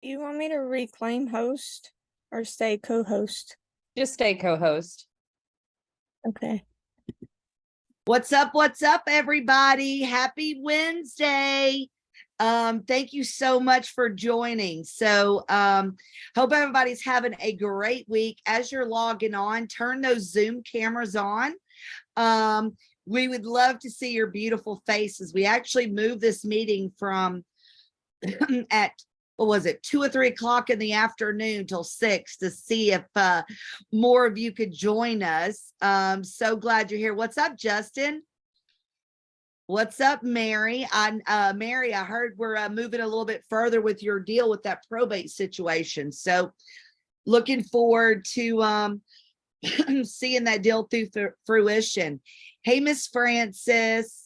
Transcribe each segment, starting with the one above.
You want me to reclaim host or stay co-host? Just stay co-host. Okay. What's up, everybody? Happy Wednesday. Thank you so much for joining. So hope everybody's having a great week. As you're logging on, turn those Zoom cameras on. We would love to see your beautiful faces. We actually moved this meeting from at, what was it, 2 or 3 o'clock in the afternoon till 6 to see if more of you could join us. So glad you're here. What's up, Justin? What's up, Mary? Mary, I heard we're moving a little bit further with your deal with that probate situation. So looking forward to seeing that deal through fruition. Hey, Miss Francis.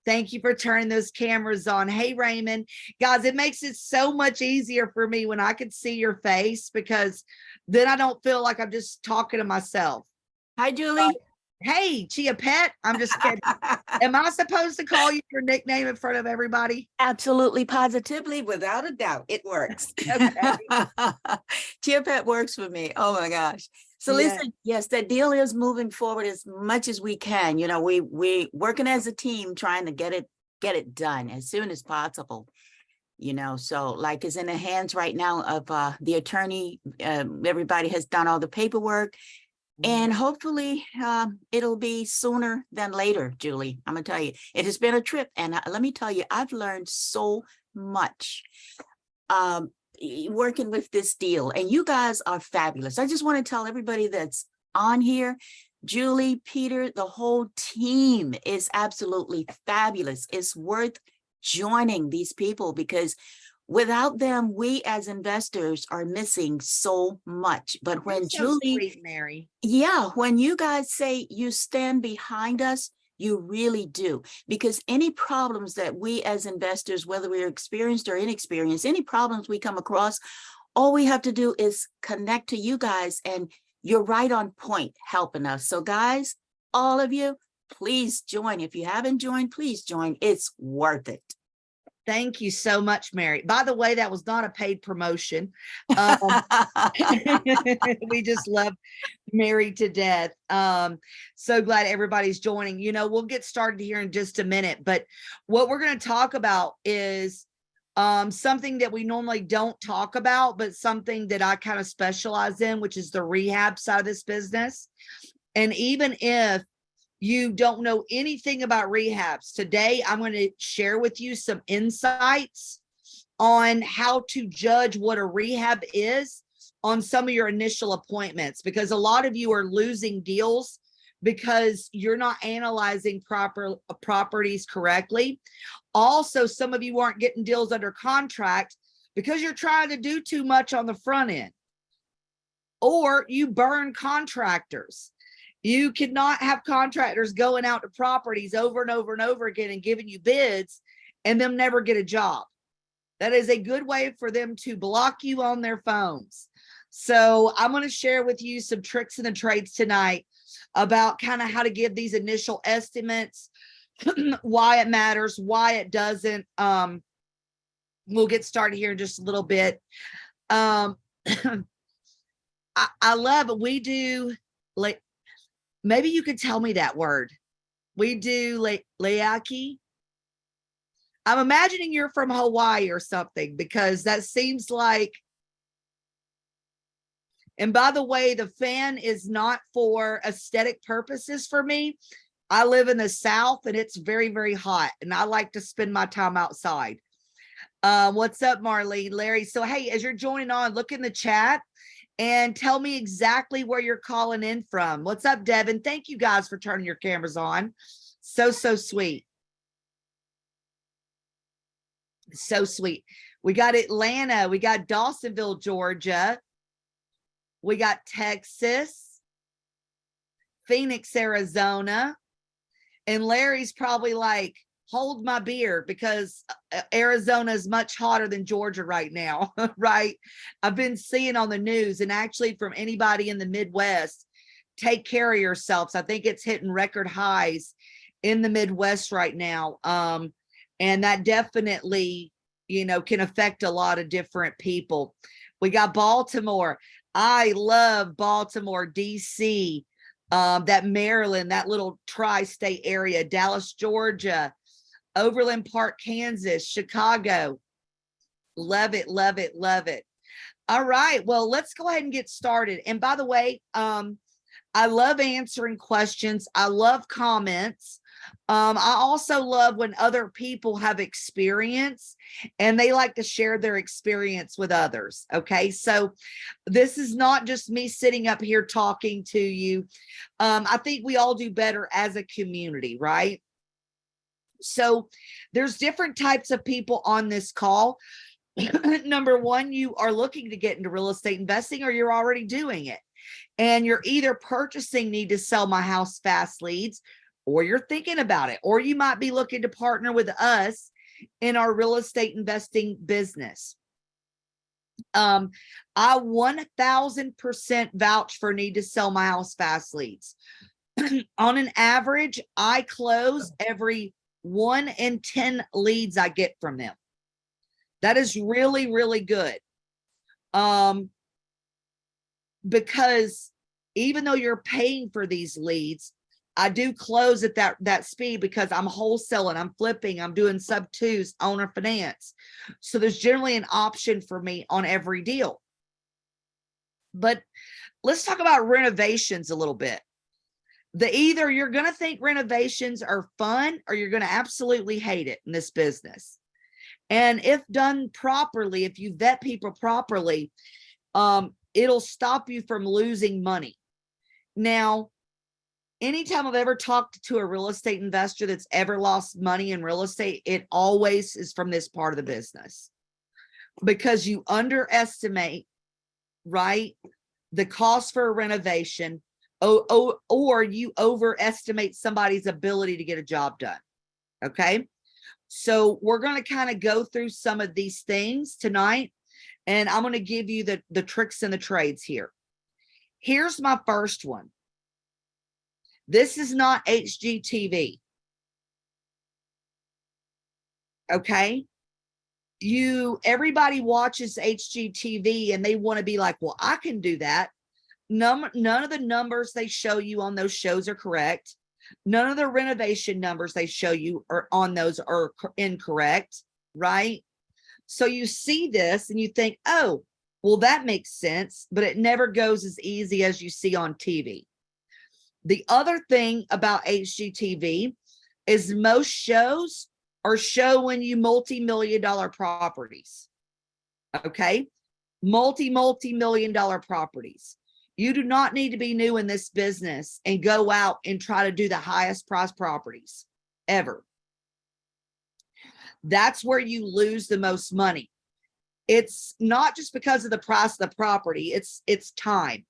Thank you for turning those cameras on. Hey, Raymond. Guys, it makes it so much easier for me when I can see your face, because then I don't feel like I'm just talking to myself. Hi, Julie. Hey, Chia Pet. I'm just kidding. Am I supposed to call you your nickname in front of everybody? Absolutely, positively, without a doubt, it works. Okay. Chia Pet works for me. Oh my gosh. So listen, yes, that deal is moving forward as much as we can. You know, we working as a team trying to get it done as soon as possible. You know, so like is in the hands right now of the attorney. Everybody has done all the paperwork. And hopefully it'll be sooner than later, Julie. I'm going to tell you, it has been a trip. And let me tell you, I've learned so much working with this deal. And you guys are fabulous. I just want to tell everybody that's on here, Julie, Peter, the whole team is absolutely fabulous. It's worth joining these people, because without them, we as investors are missing so much. But when Julie, sweet, Mary. Yeah, when you guys say you stand behind us, you really do. Because any problems that we as investors, whether we're experienced or inexperienced, any problems we come across, all we have to do is connect to you guys, and you're right on point helping us. So guys, all of you, please join. If you haven't joined, please join. It's worth it. Thank you so much, Mary. By the way, that was not a paid promotion. We just love Mary to death. So glad everybody's joining. You know, we'll get started here in just a minute, but what we're going to talk about is something that we normally don't talk about, but something that I kind of specialize in, which is the rehab side of this business. And even if you don't know anything about rehabs, today I'm going to share with you some insights on how to judge what a rehab is on some of your initial appointments, because a lot of you are losing deals because you're not analyzing properties correctly. Also, some of you aren't getting deals under contract because you're trying to do too much on the front end, or you burn contractors. You cannot have contractors going out to properties over and over and over again and giving you bids and them never get a job. That is a good way for them to block you on their phones. So I'm going to share with you some tricks and the trades tonight about kind of how to give these initial estimates, why it matters, why it doesn't. We'll get started here in just a little bit. I love it. We do, like, maybe you could tell me that word. We do leaki. I'm imagining you're from Hawaii or something, because that seems like, and by the way, the fan is not for aesthetic purposes for me. I live in the South and it's very, very hot, and I like to spend my time outside. What's up, Marlene, Larry? So, hey, as you're joining on, look in the chat and tell me exactly where you're calling in from. What's up, Devin? Thank you guys for turning your cameras on. So sweet. So sweet. We got Atlanta. We got Dawsonville, Georgia. We got Texas, Phoenix, Arizona. And Larry's probably like, hold my beer, because Arizona is much hotter than Georgia right now, right? I've been seeing on the news, and actually from anybody in the Midwest, take care of yourselves. I think it's hitting record highs in the Midwest right now. And that definitely, can affect a lot of different people. We got Baltimore. I love Baltimore, DC, that Maryland, that little tri-state area, Dallas, Georgia, Overland Park, Kansas, Chicago. Love it, love it, love it. All right, well, let's go ahead and get started. And by the way, I love answering questions. I love comments. I also love when other people have experience and they like to share their experience with others. Okay, so this is not just me sitting up here talking to you. I think we all do better as a community, right? So there's different types of people on this call. Number one, you are looking to get into real estate investing, or you're already doing it. And you're either purchasing Need to Sell My House Fast leads, or you're thinking about it, or you might be looking to partner with us in our real estate investing business. I 1000% vouch for Need to Sell My House Fast leads. On an average, I close every 1 in 10 leads I get from them. That is really, really good. Because even though you're paying for these leads, I do close at that speed because I'm wholesaling, I'm flipping, I'm doing sub twos, owner finance. So there's generally an option for me on every deal. But let's talk about renovations a little bit. Either you're going to think renovations are fun, or you're going to absolutely hate it in this business. And if done properly, if you vet people properly, it'll stop you from losing money. Now, anytime I've ever talked to a real estate investor that's ever lost money in real estate, it always is from this part of the business, because you underestimate, right, the cost for a renovation, or you overestimate somebody's ability to get a job done. Okay, so we're going to kind of go through some of these things tonight, and I'm going to give you the tricks and the trades here. Here's my first one. This is not HGTV. Okay. Everybody watches HGTV and they want to be like, well, I can do that. None of the numbers they show you on those shows are correct. None of the renovation numbers they show you on those are incorrect, right? So you see this and you think, oh, well, that makes sense, but it never goes as easy as you see on TV. The other thing about HGTV is most shows are showing you multi-million-dollar properties. Okay, multi-million-dollar properties. You do not need to be new in this business and go out and try to do the highest price properties ever. That's where you lose the most money. It's not just because of the price of the property, it's time.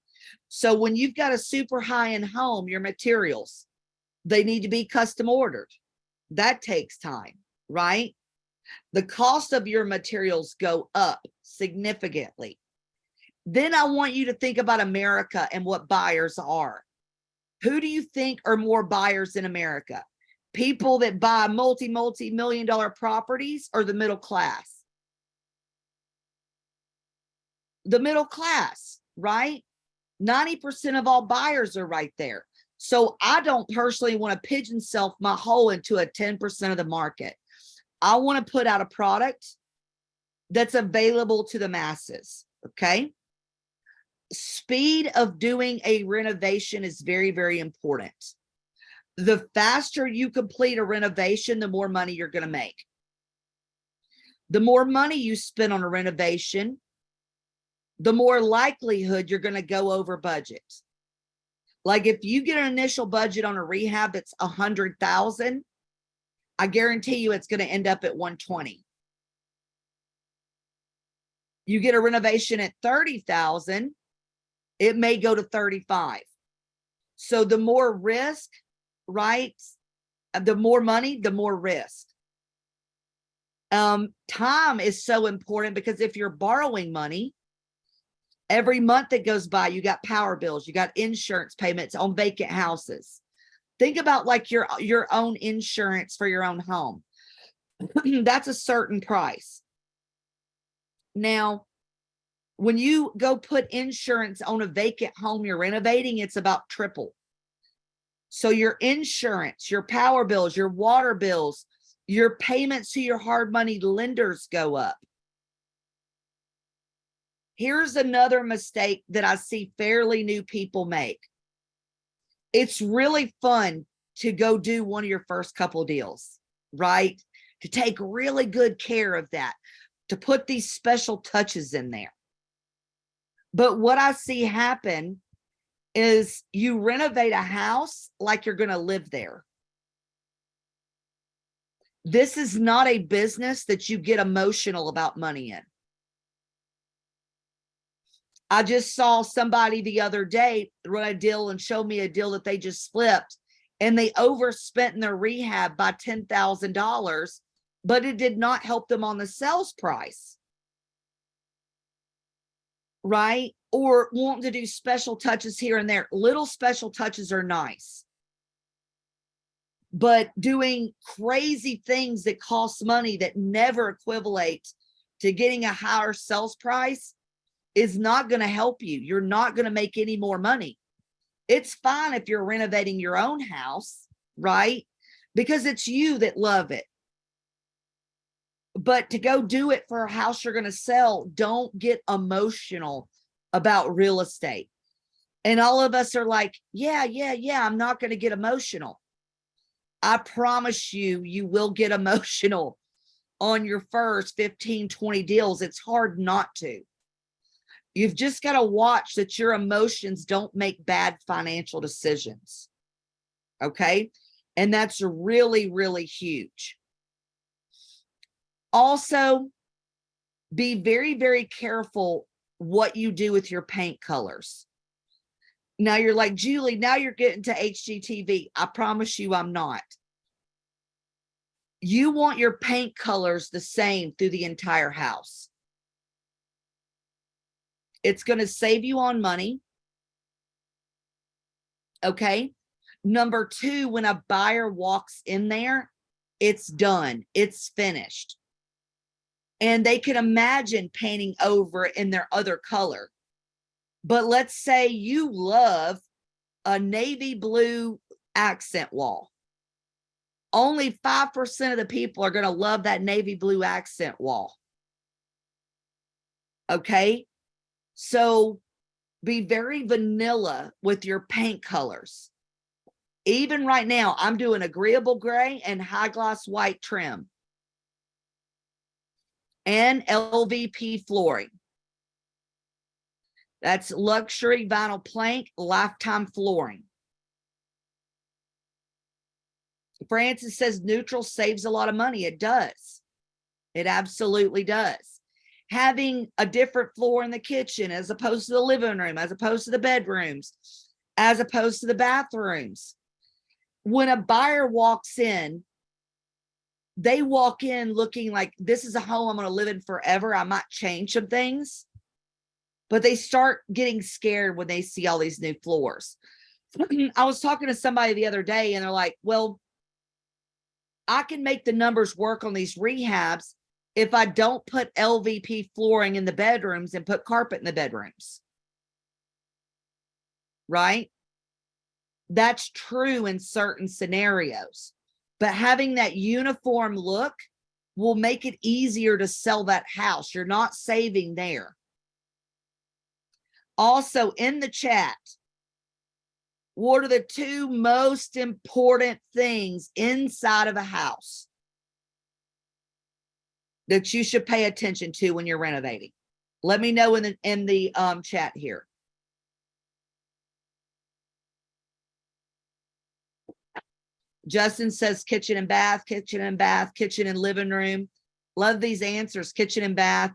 So when you've got a super high-end home, your materials, they need to be custom ordered. That takes time, right? The cost of your materials go up significantly. Then I want you to think about America and what buyers are. Who do you think are more buyers in America? People that buy multi-million-dollar properties, or the middle class? The middle class, right? 90% of all buyers are right there. So I don't personally want to pigeonhole my hole into a 10% of the market. I want to put out a product that's available to the masses. Okay. Speed of doing a renovation is very, very important. The faster you complete a renovation, the more money you're going to make. The more money you spend on a renovation, the more likelihood you're going to go over budget. Like if you get an initial budget on a rehab that's $100,000, I guarantee you it's going to end up at 120. You get a renovation at 30,000, it may go to 35. So the more risk, right? The more money, the more risk. Time is so important, because if you're borrowing money, every month that goes by, you got power bills, you got insurance payments on vacant houses. Think about like your own insurance for your own home. That's a certain price. Now, when you go put insurance on a vacant home you're renovating, it's about triple. So your insurance, your power bills, your water bills, your payments to your hard money lenders go up. Here's another mistake that I see fairly new people make. It's really fun to go do one of your first couple deals, right? To take really good care of that, to put these special touches in there. But what I see happen is you renovate a house like you're going to live there. This is not a business that you get emotional about money in. I just saw somebody the other day run a deal and show me a deal that they just flipped, and they overspent in their rehab by $10,000, but it did not help them on the sales price. Right? Or wanting to do special touches here and there. Little special touches are nice. But doing crazy things that cost money that never equivalent to getting a higher sales price is not going to help you. You're not going to make any more money. It's fine if you're renovating your own house, right? Because it's you that love it. But to go do it for a house you're going to sell, don't get emotional about real estate. And all of us are like, yeah, I'm not going to get emotional. I promise you, you will get emotional on your first 15, 20 deals. It's hard not to. You've just got to watch that your emotions don't make bad financial decisions. Okay? And that's really, really huge. Also, be very, very careful what you do with your paint colors. Now you're like, Julie, now you're getting to HGTV. I promise you I'm not. You want your paint colors the same through the entire house. It's going to save you on money. Okay. Number two, when a buyer walks in there, it's done. It's finished. And they can imagine painting over in their other color. But let's say you love a navy blue accent wall. Only 5% of the people are going to love that navy blue accent wall. Okay? So be very vanilla with your paint colors. Even right now, I'm doing agreeable gray and high gloss white trim. And LVP flooring. That's luxury vinyl plank, lifetime flooring. Francis says neutral saves a lot of money. It does. It absolutely does. Having a different floor in the kitchen as opposed to the living room, as opposed to the bedrooms, as opposed to the bathrooms. When a buyer walks in, they walk in looking like this is a home I'm going to live in forever. I might change some things, but they start getting scared when they see all these new floors. I was talking to somebody the other day and they're like, well, I can make the numbers work on these rehabs if I don't put LVP flooring in the bedrooms and put carpet in the bedrooms. Right? That's true in certain scenarios. But having that uniform look will make it easier to sell that house. You're not saving there. Also, in the chat, what are the two most important things inside of a house that you should pay attention to when you're renovating? Let me know in the chat here. Justin says kitchen and bath, kitchen and bath, kitchen and living room. Love these answers. Kitchen and bath.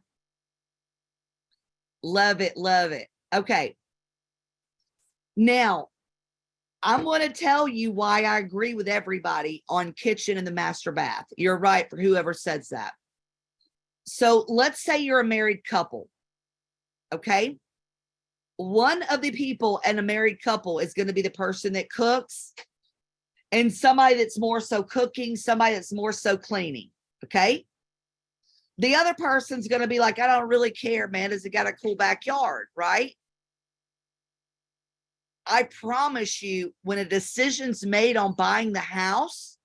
Love it. Love it. Okay. Now, I'm going to tell you why I agree with everybody on kitchen and the master bath. You're right for whoever says that. So let's say you're a married couple. Okay. One of the people in a married couple is going to be the person that cooks, and somebody that's more so cooking, somebody that's more so cleaning. Okay. The other person's going to be like, I don't really care, man. Has it got a cool backyard, right? I promise you, when a decision's made on buying the house,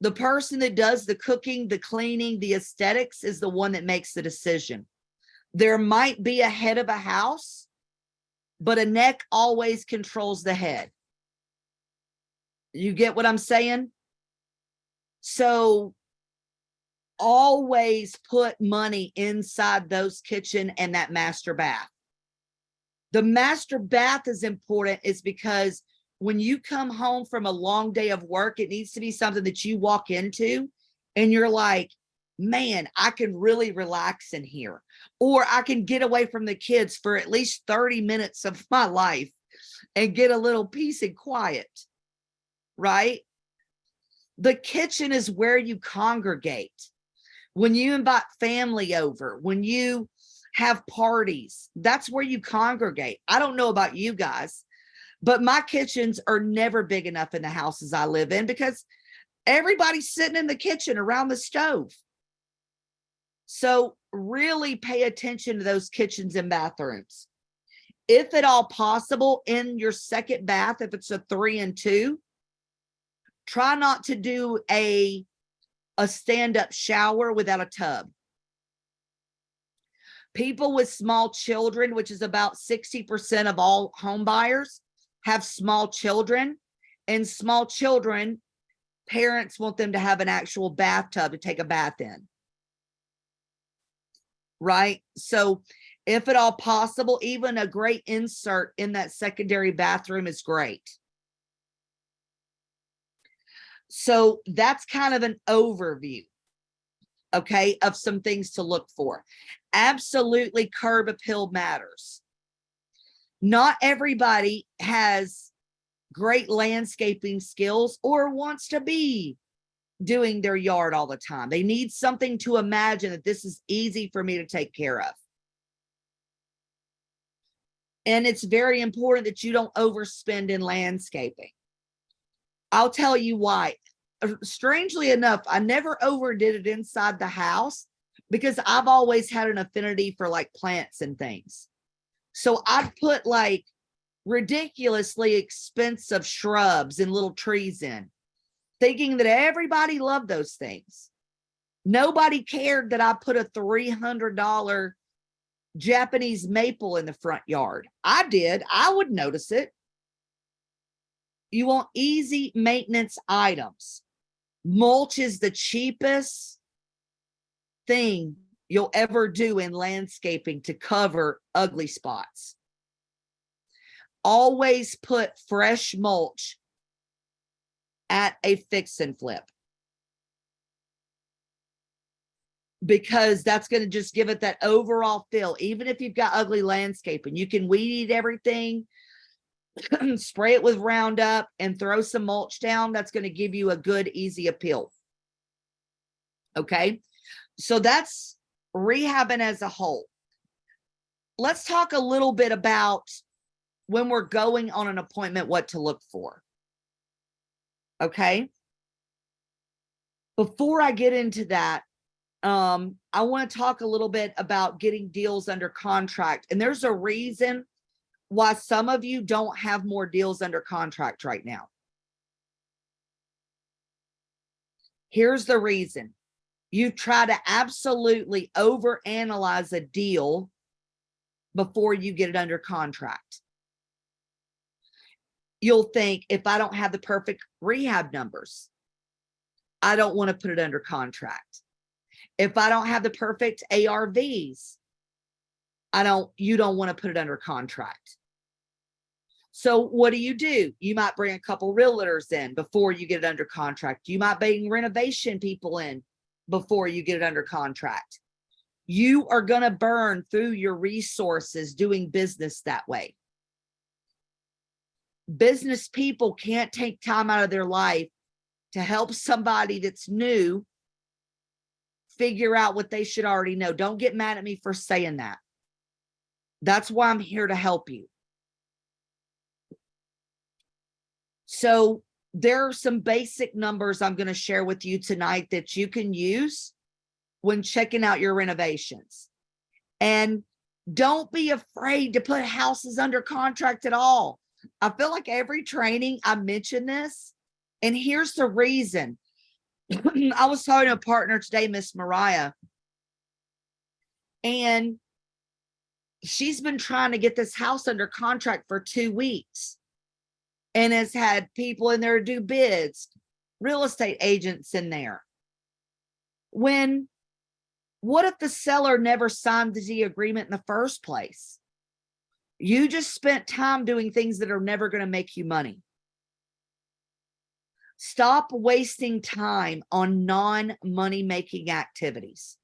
the person that does the cooking, the cleaning, the aesthetics is the one that makes the decision. There might be a head of a house, but a neck always controls the head. You get what I'm saying? So always put money inside those kitchen and that master bath. The master bath is important is because when you come home from a long day of work, it needs to be something that you walk into and you're like, man, I can really relax in here, or I can get away from the kids for at least 30 minutes of my life and get a little peace and quiet, right? The kitchen is where you congregate. When you invite family over, when you have parties, that's where you congregate. I don't know about you guys, but my kitchens are never big enough in the houses I live in because everybody's sitting in the kitchen around the stove. So really pay attention to those kitchens and bathrooms. If at all possible, in your second bath, if it's a 3 and 2, try not to do a stand-up shower without a tub. People with small children, which is about 60% of all home buyers, have small children, and small children, parents want them to have an actual bathtub to take a bath in. Right? So if at all possible, even a great insert in that secondary bathroom is great. So that's kind of an overview, okay, of some things to look for. Absolutely, curb appeal matters. Not everybody has great landscaping skills or wants to be doing their yard all the time. They need something to imagine that this is easy for me to take care of. And it's very important that you don't overspend in landscaping. I'll tell you why. Strangely enough, I never overdid it inside the house because I've always had an affinity for like plants and things. So I'd put like ridiculously expensive shrubs and little trees in, thinking that everybody loved those things. Nobody cared that I put a $300 Japanese maple in the front yard. I did. I would notice it. You want easy maintenance items. Mulch is the cheapest thing you'll ever do in landscaping to cover ugly spots. Always put fresh mulch at a fix and flip, because that's going to just give it that overall feel. Even if you've got ugly landscaping, you can weed eat everything, spray it with Roundup and throw some mulch down. That's going to give you a good, easy appeal. Okay. So that's rehabbing as a whole. Let's talk a little bit about when we're going on an appointment, what to look for. Okay. Before I get into that, I want to talk a little bit about getting deals under contract. And there's a reason why some of you don't have more deals under contract right now. Here's the reason. You try to absolutely overanalyze a deal before you get it under contract. You'll think, if I don't have the perfect rehab numbers, I don't want to put it under contract. If I don't have the perfect ARVs, you don't want to put it under contract. So what do? You might bring a couple realtors in before you get it under contract. You might bring renovation people in before you get it under contract. You are going to burn through your resources doing business that way. Business people can't take time out of their life to help somebody that's new figure out what they should already know. Don't get mad at me for saying that. That's why I'm here to help you. So there are some basic numbers I'm going to share with you tonight that you can use when checking out your renovations. And don't be afraid to put houses under contract at all. I feel like every training I mention this, and here's the reason. I was talking to a partner today, Miss Mariah, and she's been trying to get this house under contract for 2 weeks and has had people in there to do bids, real estate agents in there. What if the seller never signed the agreement in the first place? You just spent time doing things that are never going to make you money. Stop wasting time on non-money making activities.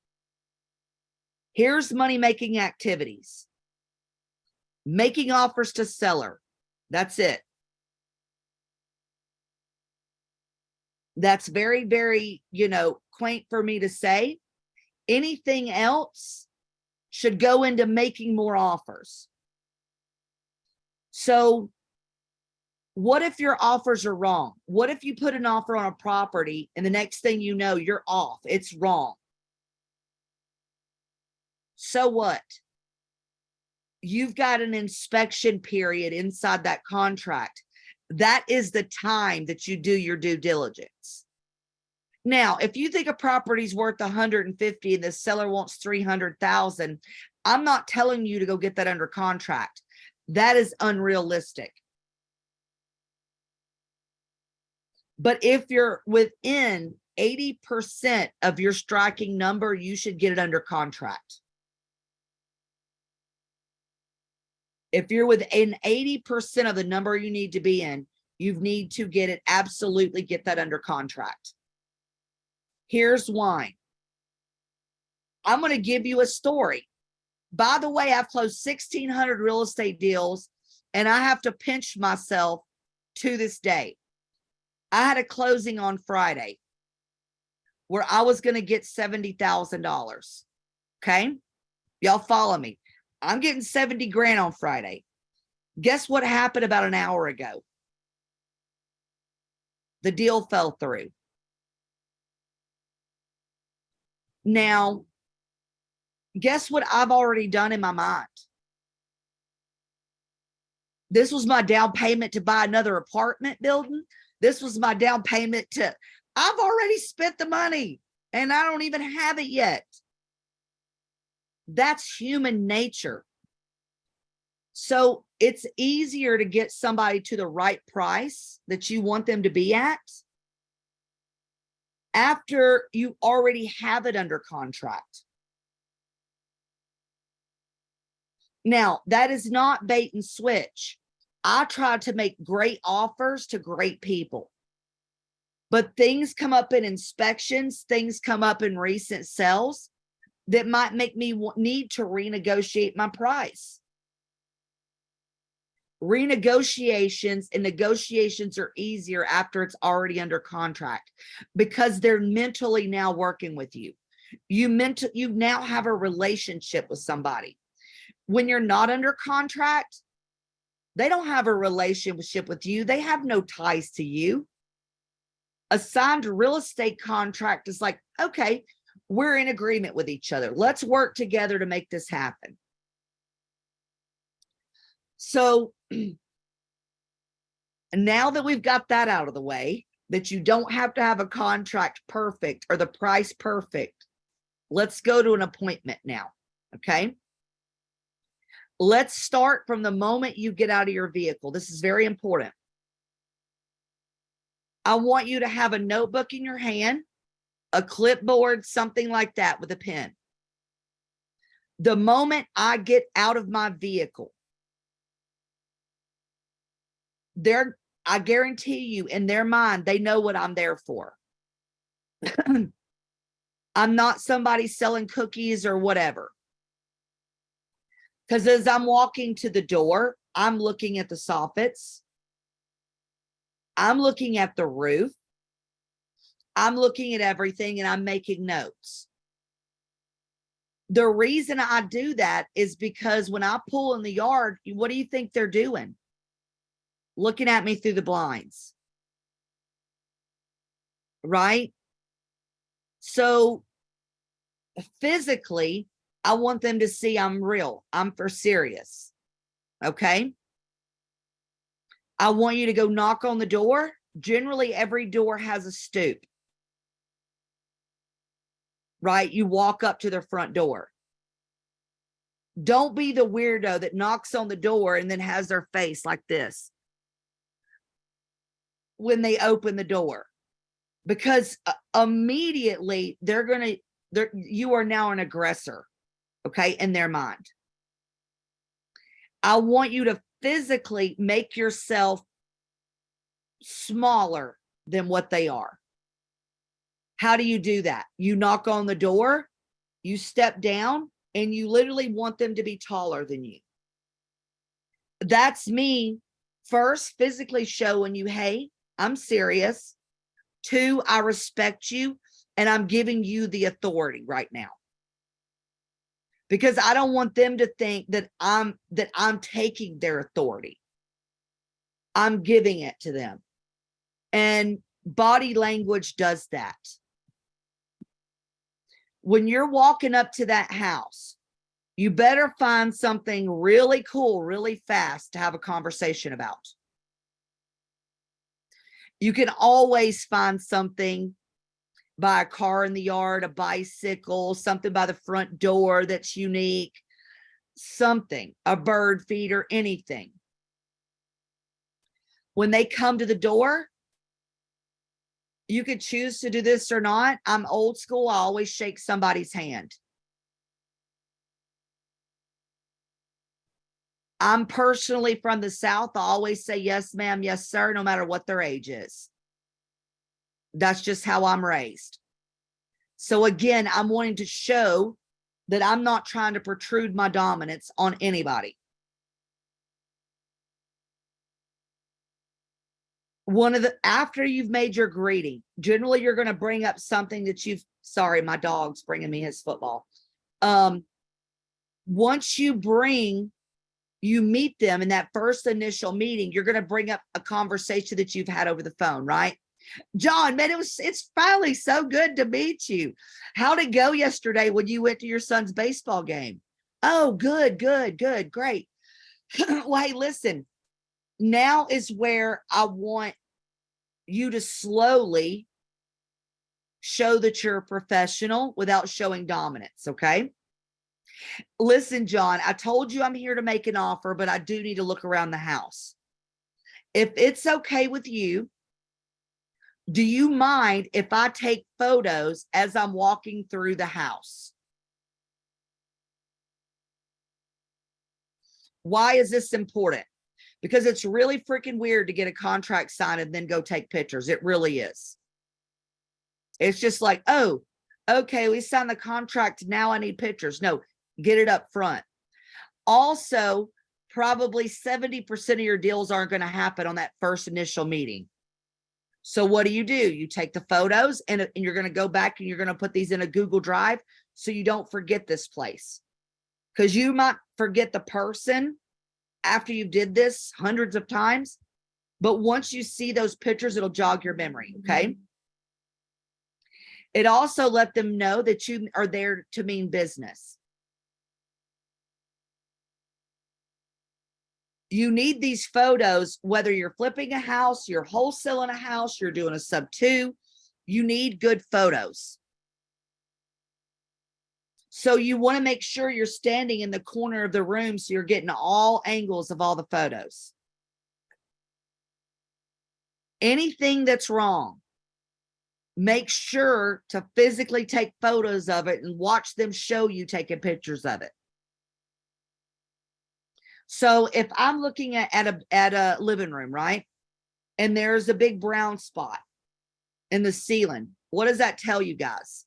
Here's money-making activities. Making offers to seller. That's it. That's very, very, quaint for me to say. Anything else should go into making more offers. So what if your offers are wrong? What if you put an offer on a property and the next thing you know, you're off? It's wrong. So what? You've got an inspection period inside that contract. That is the time that you do your due diligence. Now, if you think a property's worth 150 and the seller wants 300,000, I'm not telling you to go get that under contract. That is unrealistic. But if you're within 80% of your striking number, you should get it under contract. If you're within 80% of the number you need to be in, you need to get it, absolutely get that under contract. Here's why. I'm going to give you a story. By the way, I've closed 1,600 real estate deals, and I have to pinch myself to this day. I had a closing on Friday where I was going to get $70,000. Okay. Y'all follow me. I'm getting 70 grand on Friday. Guess what happened about an hour ago? The deal fell through. Now, guess what I've already done in my mind? This was my down payment to buy another apartment building. This was my down payment I've already spent the money and I don't even have it yet. That's human nature. So it's easier to get somebody to the right price that you want them to be at after you already have it under contract. Now, that is not bait and switch. I try to make great offers to great people. But things come up in inspections, things come up in recent sales that might make me need to renegotiate my price. Renegotiations and negotiations are easier after it's already under contract because they're mentally now working with you. You now have a relationship with somebody. When you're not under contract, they don't have a relationship with you. They have no ties to you. A signed real estate contract is like, okay, we're in agreement with each other. Let's work together to make this happen. So now that we've got that out of the way, that you don't have to have a contract perfect or the price perfect, let's go to an appointment now, okay? Let's start from the moment you get out of your vehicle. This is very important. I want you to have a notebook in your hand, a clipboard, something like that with a pen. The moment I get out of my vehicle, I guarantee you in their mind, they know what I'm there for. I'm not somebody selling cookies or whatever. Because as I'm walking to the door, I'm looking at the soffits. I'm looking at the roof. I'm looking at everything and I'm making notes. The reason I do that is because when I pull in the yard, what do you think they're doing? Looking at me through the blinds. Right? So physically, I want them to see I'm real. I'm for serious. Okay. I want you to go knock on the door. Generally, every door has a stoop. Right? You walk up to their front door. Don't be the weirdo that knocks on the door and then has their face like this when they open the door, because immediately you are now an aggressor, okay, in their mind. I want you to physically make yourself smaller than what they are. How do you do that? You knock on the door, you step down, and you literally want them to be taller than you. That's me first physically showing you, hey, I'm serious. 2, I respect you, and I'm giving you the authority right now. Because I don't want them to think that I'm taking their authority. I'm giving it to them. And body language does that. When you're walking up to that house, you better find something really cool, really fast to have a conversation about. You can always find something by a car in the yard, a bicycle, something by the front door that's unique, something, a bird feeder, anything. When they come to the door, you could choose to do this or not. I'm old school. I always shake somebody's hand. I'm personally from the South. I always say, yes, ma'am, yes, sir, no matter what their age is. That's just how I'm raised. So again, I'm wanting to show that I'm not trying to protrude my dominance on anybody. After you've made your greeting, generally you're going to bring up something that sorry, my dog's bringing me his football. Once you meet them in that first initial meeting, you're going to bring up a conversation that you've had over the phone, right? John, man, it's finally so good to meet you. How'd it go yesterday when you went to your son's baseball game? Oh, good, great. Well, hey, listen, now is where I want you to slowly show that you're a professional without showing dominance, okay? Listen, John, I told you I'm here to make an offer, but I do need to look around the house. If it's okay with you, do you mind if I take photos as I'm walking through the house? Why is this important? Because it's really freaking weird to get a contract signed and then go take pictures. It really is. It's just like, oh, okay, we signed the contract. Now I need pictures. No, get it up front. Also, probably 70% of your deals aren't going to happen on that first initial meeting. So what do? You take the photos and you're going to go back and you're going to put these in a Google Drive so you don't forget this place. Because you might forget the person after you did this hundreds of times. But once you see those pictures, it'll jog your memory, okay? It also let them know that you are there to mean business. You need these photos, whether you're flipping a house, you're wholesaling a house, you're doing a sub 2, you need good photos. So you want to make sure you're standing in the corner of the room so you're getting all angles of all the photos. Anything that's wrong, make sure to physically take photos of it and watch them show you taking pictures of it. So if I'm looking at a living room, right? And there's a big brown spot in the ceiling, what does that tell you guys?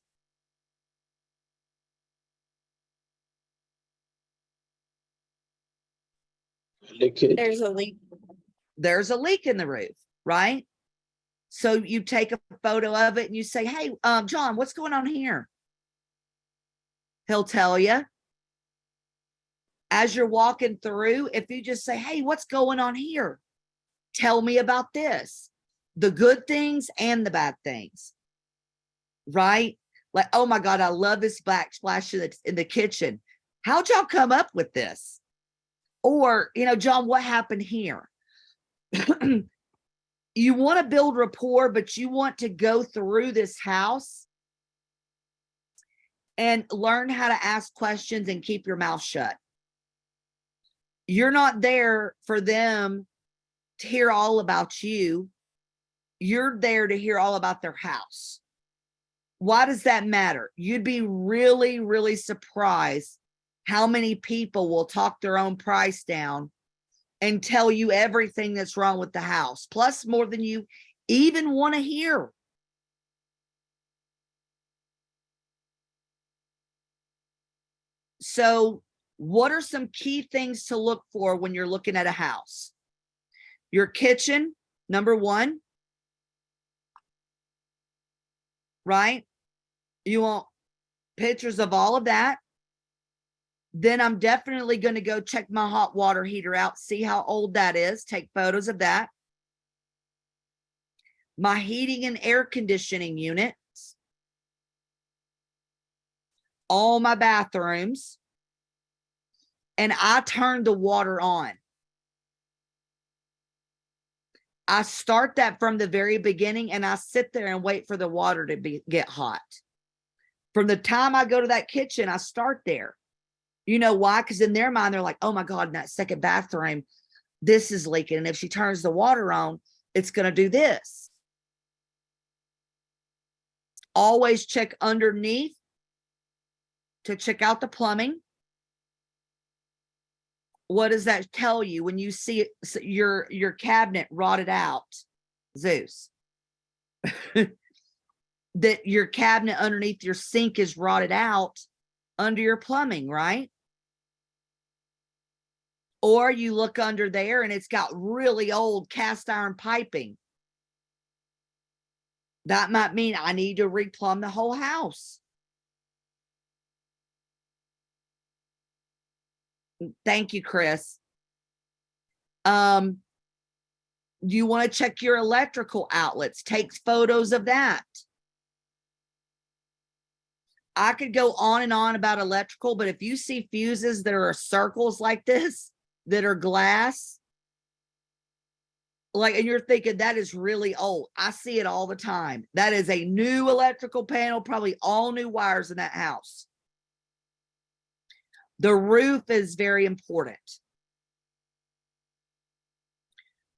There's a leak. There's a leak in the roof, right? So you take a photo of it and you say, hey, John, what's going on here? He'll tell you. As you're walking through, if you just say, hey, what's going on here? Tell me about this. The good things and the bad things, right? Like, oh my God, I love this backsplash in the kitchen. How'd y'all come up with this? Or, John, what happened here? You want to build rapport, but you want to go through this house and learn how to ask questions and keep your mouth shut. You're not there for them to hear all about you. You're there to hear all about their house. Why does that matter? You'd be really, really surprised how many people will talk their own price down and tell you everything that's wrong with the house, plus more than you even want to hear. So, what are some key things to look for when you're looking at a house? Your kitchen, number one, right? You want pictures of all of that. Then I'm definitely going to go check my hot water heater out, see how old that is, take photos of that. My heating and air conditioning units, all my bathrooms, and I turn the water on. I start that from the very beginning, and I sit there and wait for the water to get hot. From the time I go to that kitchen, I start there. You know why? Because in their mind, they're like, oh my God, in that second bathroom, this is leaking. And if she turns the water on, it's going to do this. Always check underneath to check out the plumbing. What does that tell you when you see your cabinet rotted out, Zeus? That your cabinet underneath your sink is rotted out under your plumbing, right? Or you look under there and it's got really old cast iron piping. That might mean I need to replumb the whole house. Thank you, Chris. You want to check your electrical outlets. Take photos of that. I could go on and on about electrical, but if you see fuses that are circles like this, that are glass, and you're thinking that is really old. I see it all the time. That is a new electrical panel, probably all new wires in that house. The roof is very important.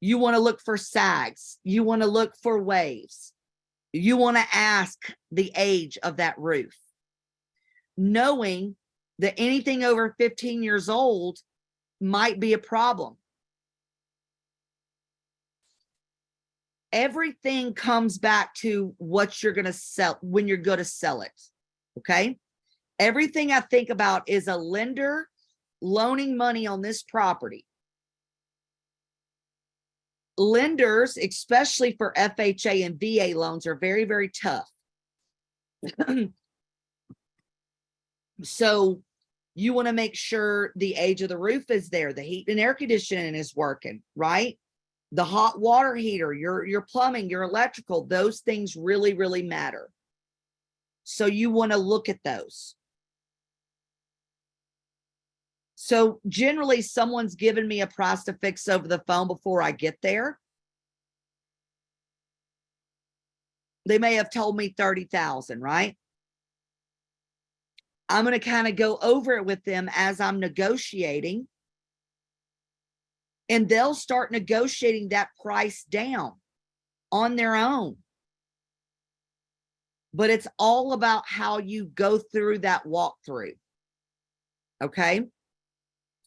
You want to look for sags. You want to look for waves. You want to ask the age of that roof, knowing that anything over 15 years old might be a problem. Everything comes back to what you're going to sell when you're going to sell it. Okay. Everything I think about is a lender loaning money on this property. Lenders, especially for FHA and VA loans, are very, very tough. So you want to make sure the age of the roof is there, the heat and air conditioning is working, right? The hot water heater, your plumbing, your electrical, those things really, really matter. So you want to look at those. So generally, someone's given me a price to fix over the phone before I get there. They may have told me $30,000, right? I'm going to kind of go over it with them as I'm negotiating. And they'll start negotiating that price down on their own. But it's all about how you go through that walkthrough. Okay.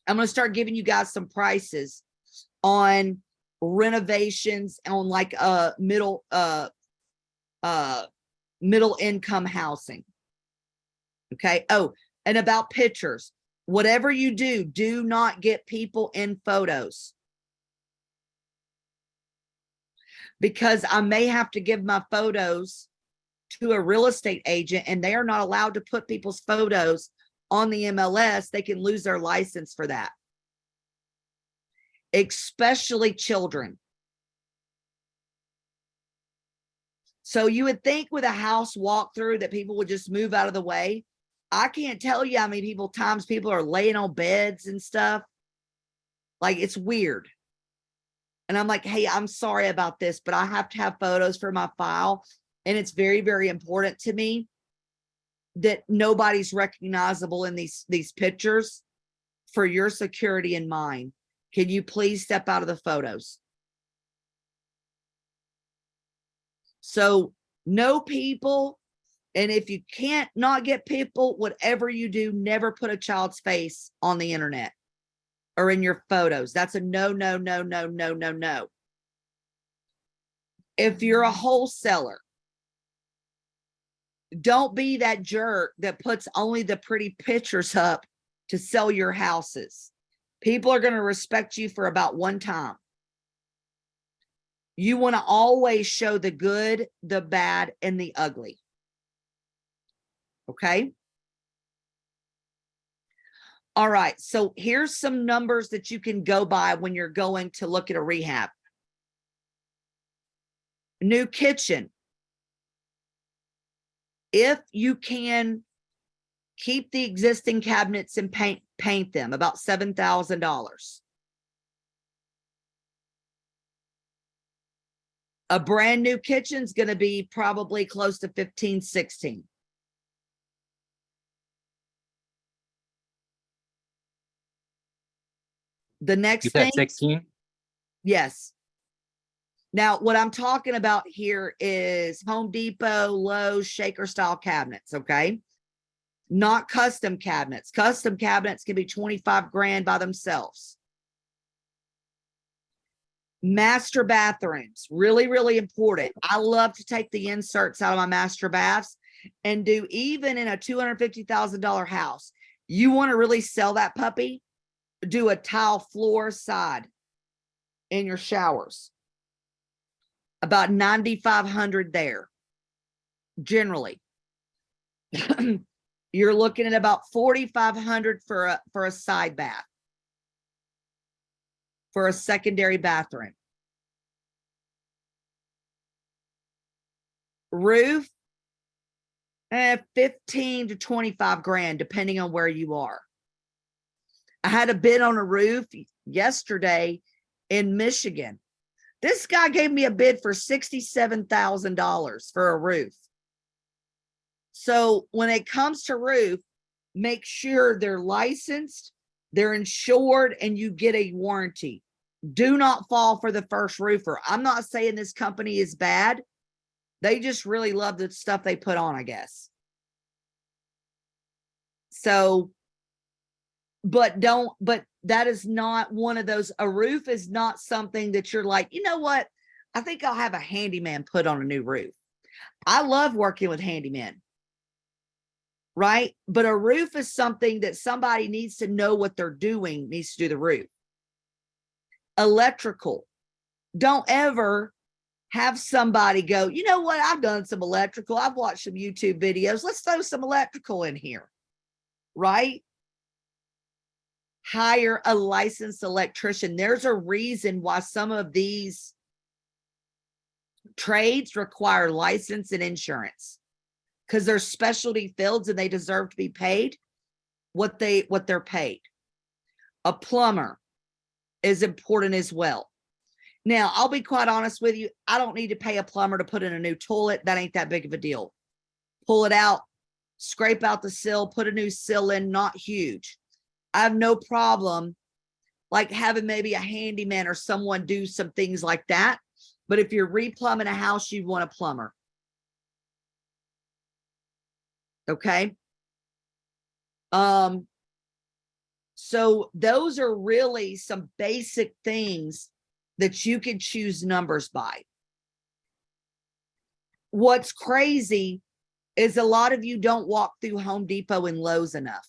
I'm going to start giving you guys some prices on renovations on like middle income housing. Okay. Oh, and about pictures. Whatever you do, do not get people in photos. Because I may have to give my photos to a real estate agent and they are not allowed to put people's photos on the MLS. They can lose their license for that. Especially children. So you would think with a house walkthrough that people would just move out of the way. I can't tell you how many times people are laying on beds and stuff. Like, it's weird. And I'm like, hey, I'm sorry about this, but I have to have photos for my file. And it's very, very important to me that nobody's recognizable in these pictures. For your security and mine, can you please step out of the photos? So no people. And if you can't not get people, whatever you do, never put a child's face on the internet or in your photos. That's a no, no, no, no, no, no, no. If you're a wholesaler, don't be that jerk that puts only the pretty pictures up to sell your houses. People are going to respect you for about one time. You want to always show the good, the bad, and the ugly. Okay. All right. So here's some numbers that you can go by when you're going to look at a rehab. New kitchen. If you can keep the existing cabinets and paint them, about $7,000. A brand new kitchen is going to be probably close to 15, 16. The next You thing, said 16? yes. Now, what I'm talking about here is Home Depot, Lowe's, shaker style cabinets, okay? Not custom cabinets. Custom cabinets can be 25 grand by themselves. Master bathrooms, really, really important. I love to take the inserts out of my master baths and do, even in a $250,000 house, you want to really sell that puppy, do a tile floor side in your showers. About 9,500 there, generally. You're looking at about 4,500 for a side bath, for a secondary bathroom. Roof, 15 to 25 grand, depending on where you are. I had a bid on a roof yesterday in Michigan. This guy gave me a bid for $67,000 for a roof. So when it comes to roof, make sure they're licensed, they're insured, and you get a warranty. Do not fall for the first roofer. I'm not saying this company is bad. They just really love the stuff they put on, I guess. So, but that is not one of those. A roof is not something that you're like, you know what? I think I'll have a handyman put on a new roof. I love working with handymen. Right? But a roof is something that somebody needs to know what they're doing, needs to do the roof. Electrical. Don't ever have somebody go, you know what? I've done some electrical. I've watched some YouTube videos. Let's throw some electrical in here. Right? Hire a licensed electrician. There's a reason why some of these trades require license and insurance, because they're specialty fields and they deserve to be paid what they're paid. A plumber is important as well. Now, I'll be quite honest with you. I don't need to pay a plumber to put in a new toilet. That ain't that big of a deal. Pull it out, scrape out the sill, put a new sill in, not huge. I have no problem like having maybe a handyman or someone do some things like that. But if you're replumbing a house, you want a plumber. Okay. So those are really some basic things that you can choose numbers by. What's crazy is a lot of you don't walk through Home Depot and Lowe's enough.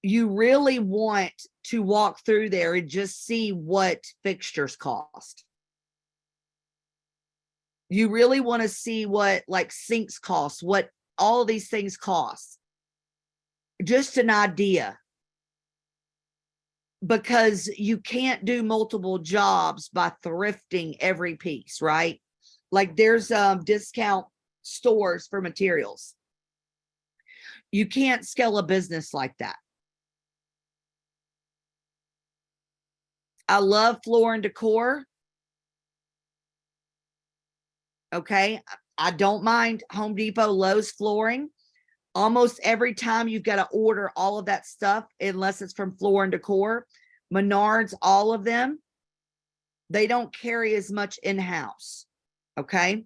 You really want to walk through there and just see what fixtures cost. You really want to see what like sinks cost, what all of these things cost. Just an idea. because you can't do multiple jobs by thrifting every piece, right? Like there's discount stores for materials. You can't scale a business like that. I love floor and decor. Okay. I don't mind Home Depot, Lowe's flooring. Almost every time you've got to order all of that stuff, unless it's from Floor and Decor. Menards, all of them, they don't carry as much in-house. Okay.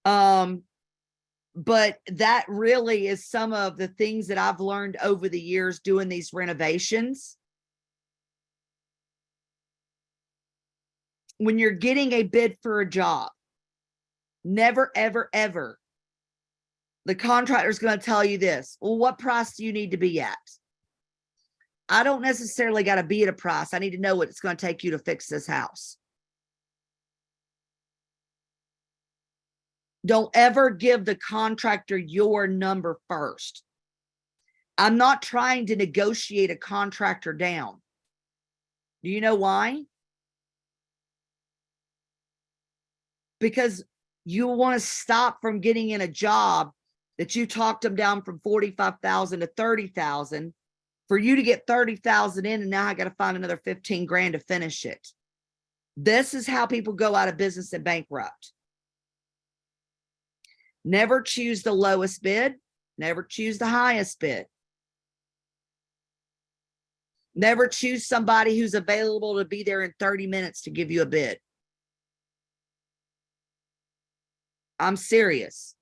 But that really is some of the things that I've learned over the years doing these renovations. When you're getting a bid for a job, never, ever, ever, the contractor is going to tell you this. Well, what price do you need to be at? I don't necessarily got to be at a price. I need to know what it's going to take you to fix this house. Don't ever give the contractor your number first. I'm not trying to negotiate a contractor down. Do you know why? Because you want to stop from getting in a job that you talked them down from 45,000 to 30,000 for you to get 30,000 in. And now I got to find another 15 grand to finish it. This is how people go out of business and bankrupt. Never choose the lowest bid. Never choose the highest bid. Never choose somebody who's available to be there in 30 minutes to give you a bid. I'm serious.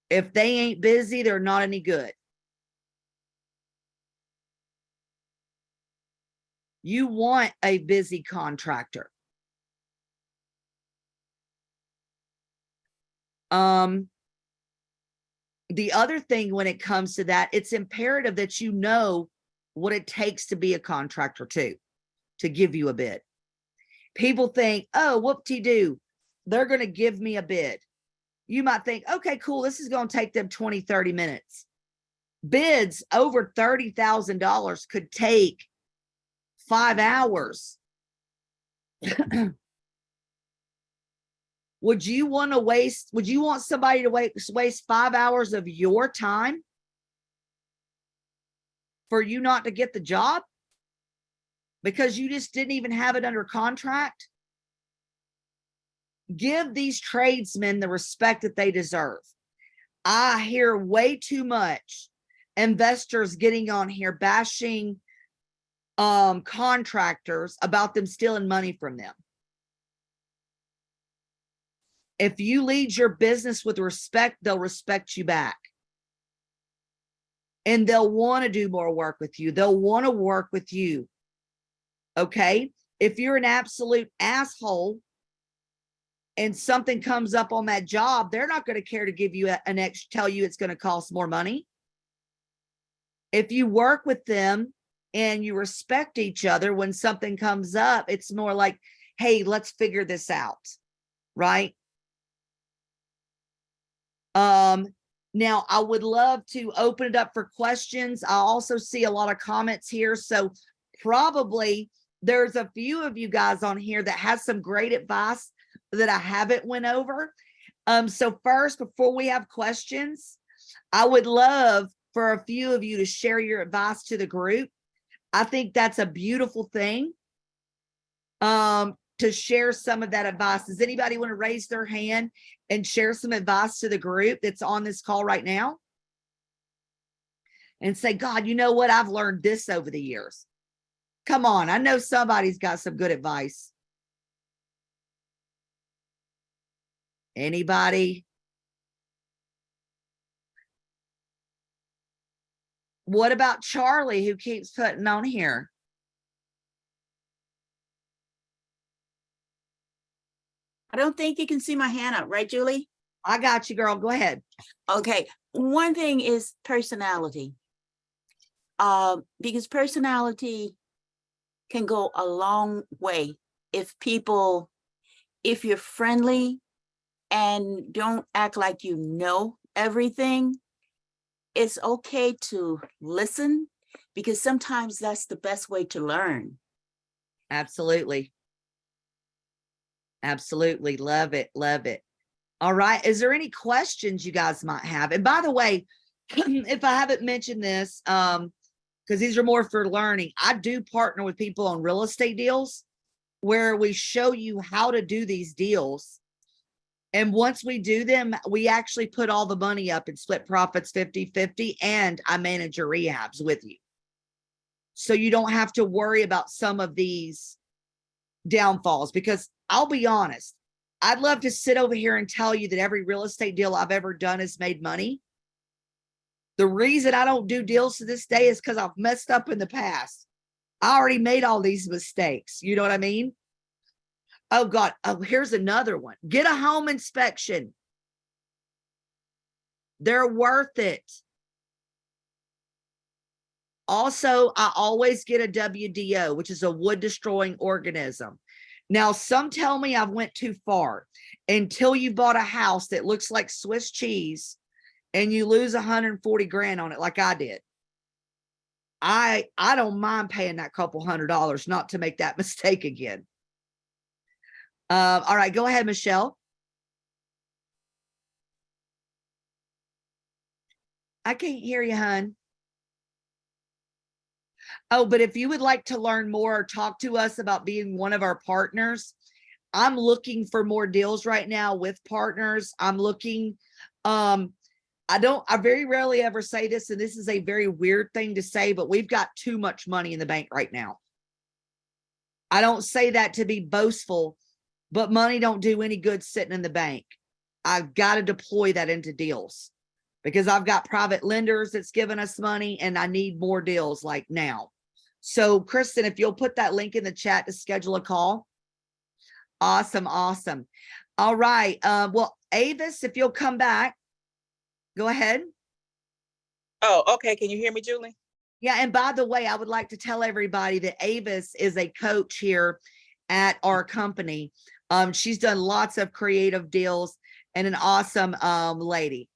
If they ain't busy, they're not any good. You want a busy contractor. The other thing when it comes to that, it's imperative that you know what it takes to be a contractor too, to give you a bid. People think, oh, whoop-de-doo, they're going to give me a bid. You might think, okay, cool, this is going to take them 20, 30 minutes. Bids over $30,000 could take 5 hours. Would you want somebody to waste 5 hours of your time for you not to get the job because you just didn't even have it under contract? Give these tradesmen the respect that they deserve. I hear way too much investors getting on here bashing contractors about them stealing money from them. If you lead your business with respect, they'll respect you back. And they'll want to do more work with you. They'll want to work with you. Okay? If you're an absolute asshole and something comes up on that job, they're not going to care to give you an extra, tell you it's going to cost more money. If you work with them and you respect each other, when something comes up, it's more like, hey, let's figure this out. Right? Now I would love to open it up for questions. I also see a lot of comments here. So probably there's a few of you guys on here that has some great advice that I haven't went over. So first, before we have questions, I would love for a few of you to share your advice to the group. I think that's a beautiful thing. To share some of that advice. Does anybody want to raise their hand and share some advice to the group that's on this call right now? And say, God, you know what? I've learned this over the years. Come on. I know somebody's got some good advice. Anybody? What about Charlie, who keeps putting on here? I don't think you can see my hand up, right, Julie? I got you, girl. Go ahead. Okay. One thing is personality. Because personality can go a long way. If you're friendly and don't act like you know everything, it's okay to listen, because sometimes that's the best way to learn. Absolutely. Absolutely. Love it. Love it. All right. Is there any questions you guys might have? And by the way, if I haven't mentioned this, because these are more for learning, I do partner with people on real estate deals where we show you how to do these deals. And once we do them, we actually put all the money up and split profits 50-50, and I manage your rehabs with you. So you don't have to worry about some of these downfalls, because I'll be honest, I'd love to sit over here and tell you that every real estate deal I've ever done has made money. The reason I don't do deals to this day is because I've messed up in the past. I already made all these mistakes. You know what I mean? Oh God. Oh, here's another one. Get a home inspection. They're worth it. Also, I always get a WDO, which is a wood destroying organism. Now, some tell me I've went too far. Until you bought a house that looks like Swiss cheese and you lose 140 grand on it like I did. I don't mind paying that couple $100 not to make that mistake again. All right, go ahead, Michelle. I can't hear you, hon. Oh, but if you would like to learn more or talk to us about being one of our partners, I'm looking for more deals right now with partners. I'm looking, I very rarely ever say this, and this is a very weird thing to say, but we've got too much money in the bank right now. I don't say that to be boastful, but money don't do any good sitting in the bank. I've got to deploy that into deals because I've got private lenders that's giving us money and I need more deals like now. So Kristen, if you'll put that link in the chat to schedule a call. Awesome. Awesome. All right. Well, Avis, if you'll come back, go ahead. Oh, okay. Can you hear me, Julie? Yeah. And by the way, I would like to tell everybody that Avis is a coach here at our company. She's done lots of creative deals and an awesome lady.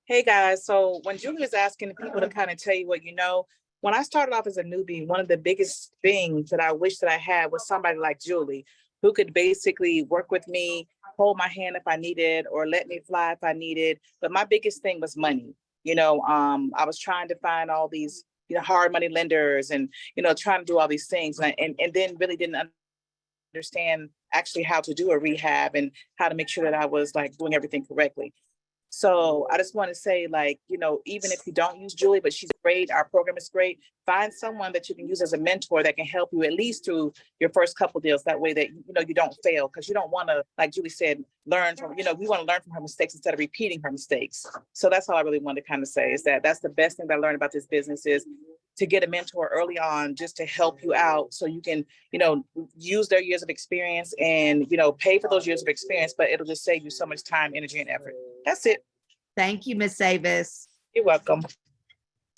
Hey guys. So when Julie was asking people to kind of tell you what you know, when I started off as a newbie, one of the biggest things that I wish that I had was somebody like Julie, who could basically work with me, hold my hand if I needed, or let me fly if I needed. But my biggest thing was money. I was trying to find all these, hard money lenders and, trying to do all these things and then really didn't understand actually how to do a rehab and how to make sure that I was like doing everything correctly. So I just want to say, even if you don't use Julie, but she's great, our program is great, find someone that you can use as a mentor that can help you at least through your first couple deals. That way that, you don't fail, because you don't want to, like Julie said, learn from, we want to learn from her mistakes instead of repeating her mistakes. So that's all I really wanted to kind of say, is that that's the best thing that I learned about this business, is to get a mentor early on just to help you out so you can, use their years of experience and, pay for those years of experience, but it'll just save you so much time, energy, and effort. That's it. Thank you, Miss Avis. You're welcome.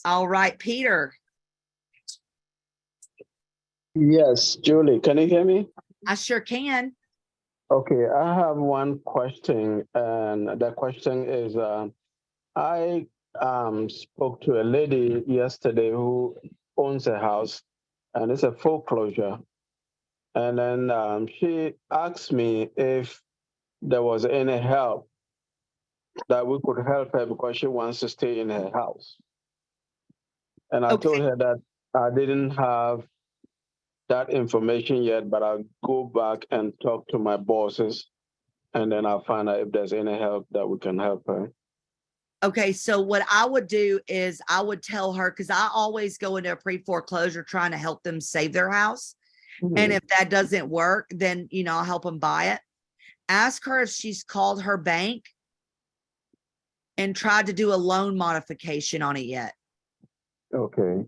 All right, Peter. Yes, Julie, can you hear me? I sure can. Okay, I have one question, and the question is, I spoke to a lady yesterday who owns a house, and it's a foreclosure. And then she asked me if there was any help that we could help her because she wants to stay in her house. And I told her that I didn't have that information yet, but I'll go back and talk to my bosses, and then I'll find out if there's any help that we can help her. Okay, so what I would do is I would tell her, because I always go into a pre-foreclosure trying to help them save their house. Mm-hmm. And if that doesn't work, then, I'll help them buy it. Ask her if she's called her bank and tried to do a loan modification on it yet. Okay.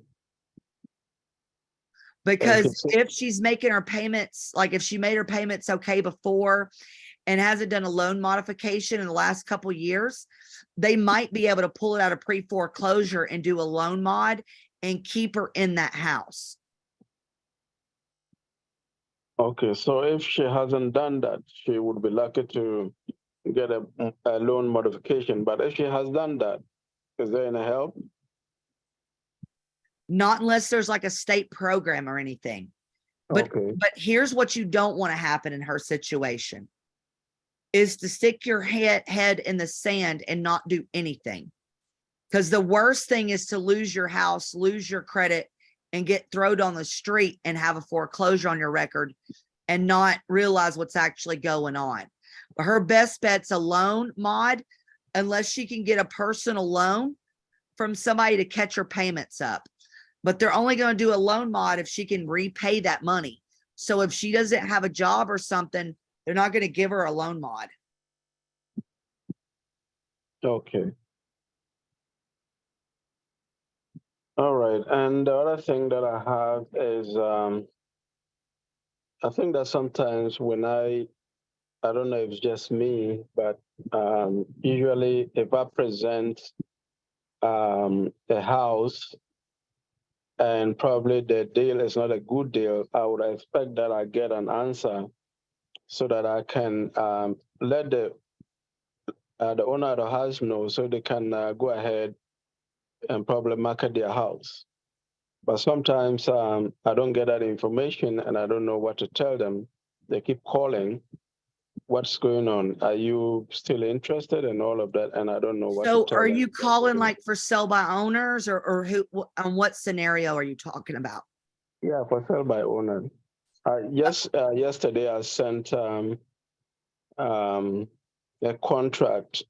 Because if she's making her payments, like if she made her payments okay before and hasn't done a loan modification in the last couple of years, they might be able to pull it out of pre-foreclosure and do a loan mod and keep her in that house. Okay, so if she hasn't done that, she would be lucky to get a loan modification. But if she has done that, is there any help? Not unless there's like a state program or anything. But Okay. but here's what you don't want to happen in her situation is to stick your head in the sand and not do anything. Because the worst thing is to lose your house, lose your credit, and get thrown on the street and have a foreclosure on your record and not realize what's actually going on. Her best bet's a loan, Maud, unless she can get a personal loan from somebody to catch her payments up. But they're only going to do a loan, Maud, if she can repay that money. So if she doesn't have a job or something, they're not going to give her a loan, Maud. Okay. All right. And the other thing that I have is I think that sometimes when I don't know if it's just me, but usually if I present a house and probably the deal is not a good deal, I would expect that I get an answer so that I can let the owner of the house know so they can go ahead and probably market their house. But sometimes I don't get that information and I don't know what to tell them. They keep calling. What's going on? Are you still interested in all of that? And I don't know what So to tell are them. you calling like for sell by owners or who, on what scenario are you talking about? Yeah, for sale by owner. Yesterday I sent a contract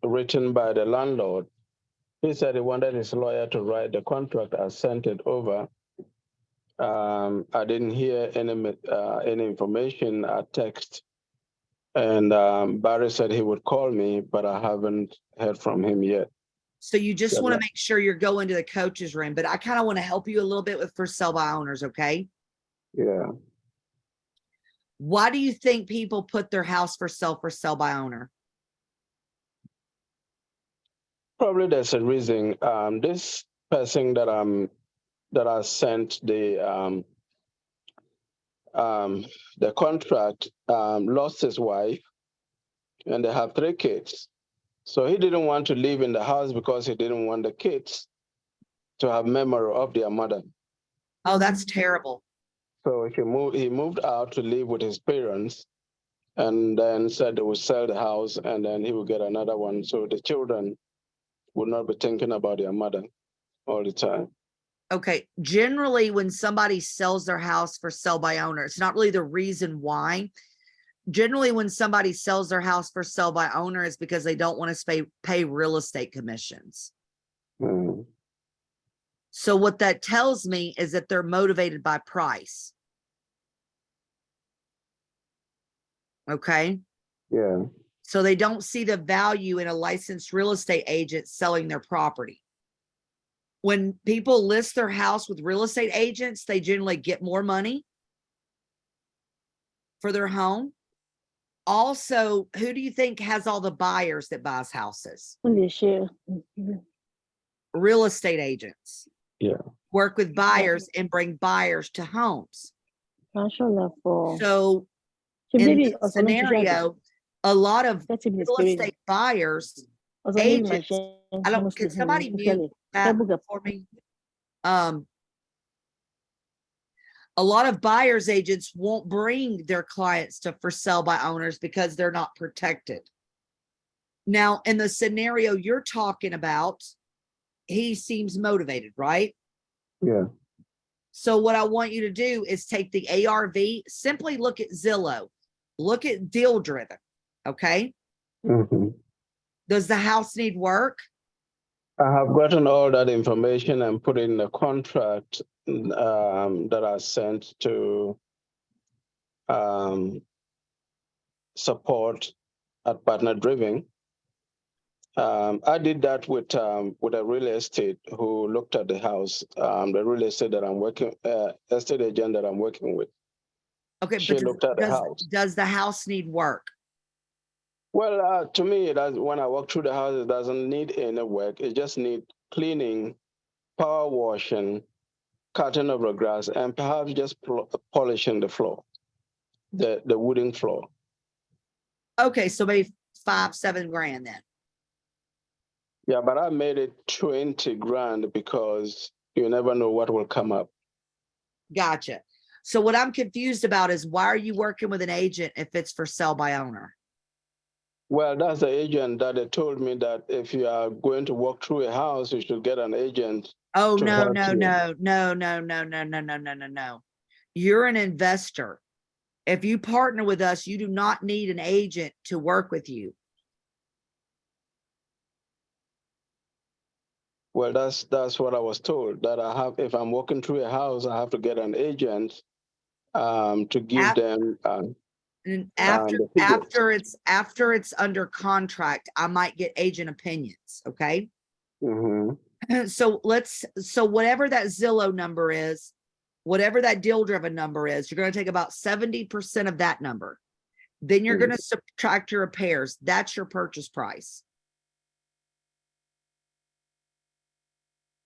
written by the landlord. He said he wanted his lawyer to write the contract. I sent it over. I didn't hear any information. I text, and Barry said he would call me, but I haven't heard from him yet. So you just Yeah, want to no. make sure you're going to the coach's room, but I kind of want to help you a little bit with for sell by owners. Okay. Yeah. Why do you think people put their house for sell by owner? Probably there's a reason. This person that I sent the contract lost his wife, and they have 3 kids. So he didn't want to live in the house because he didn't want the kids to have memory of their mother. Oh, that's terrible. So he moved out to live with his parents, and then said they would sell the house and then he would get another one. So the children would not be thinking about their mother all the time. Okay. Generally, when somebody sells their house for sell by owner, it's not really the reason why. Generally, when somebody sells their house for sell by owner, it's because they don't want to pay real estate commissions. Mm. So what that tells me is that they're motivated by price. Okay. Yeah. So they don't see the value in a licensed real estate agent selling their property. When people list their house with real estate agents, they generally get more money for their home. Also, who do you think has all the buyers that buys houses? Real estate agents. Yeah. Work with buyers and bring buyers to homes. So in this scenario, a lot of real estate buyers, agents, can somebody mute that for me? A lot of buyers agents won't bring their clients to for sale by owners because they're not protected. Now, in the scenario you're talking about, he seems motivated, right? Yeah. So what I want you to do is take the ARV, simply look at Zillow, look at deal driven. Okay. Mm-hmm. Does the house need work? I have gotten all that information and put in the contract that I sent to support at Partner Driven. I did that with a real estate who looked at the house, the real estate that I'm working, estate agent that I'm working with. Okay, She but looked at the house. Does the house need work? Well, to me, it does. When I walk through the house, it doesn't need any work. It just needs cleaning, power washing, cutting over grass, and perhaps just polishing the floor, the wooden floor. Okay, so maybe $5-7 grand then. Yeah, but I made it 20 grand because you never know what will come up. Gotcha. So what I'm confused about is why are you working with an agent if it's for sell by owner? Well, that's the agent that they told me that if you are going to walk through a house, you should get an agent. Oh, to no, help no, you. no, no, no, no, no, no, no, no, no, no. You're an investor. If you partner with us, you do not need an agent to work with you. Well, that's what I was told, that I have, if I'm walking through a house, I have to get an agent to give Ap- them And the figures. after it's under contract, I might get agent opinions, okay? Mhm. So whatever that Zillow number is, whatever that deal driven number is, you're going to take about 70% of that number. Then you're going to subtract your repairs. That's your purchase price.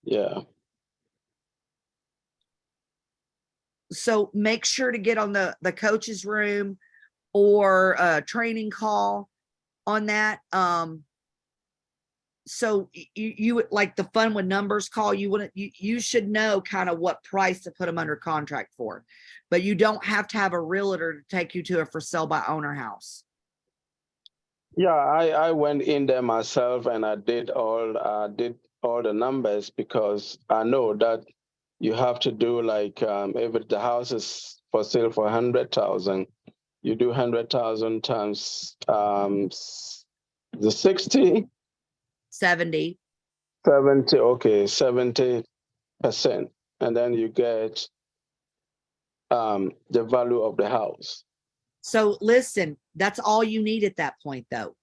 Yeah. So make sure to get on the coach's room or a training call on that. So you like the fun with numbers call, you should know kind of what price to put them under contract for, but you don't have to have a realtor to take you to a for sale by owner house. Yeah, I went in there myself and I did all the numbers, because I know that you have to do like if the house is for sale for 100,000, you do 100,000 times the 60, 70. 70, okay, 70%, and then you get the value of the house. So listen, that's all you need at that point though.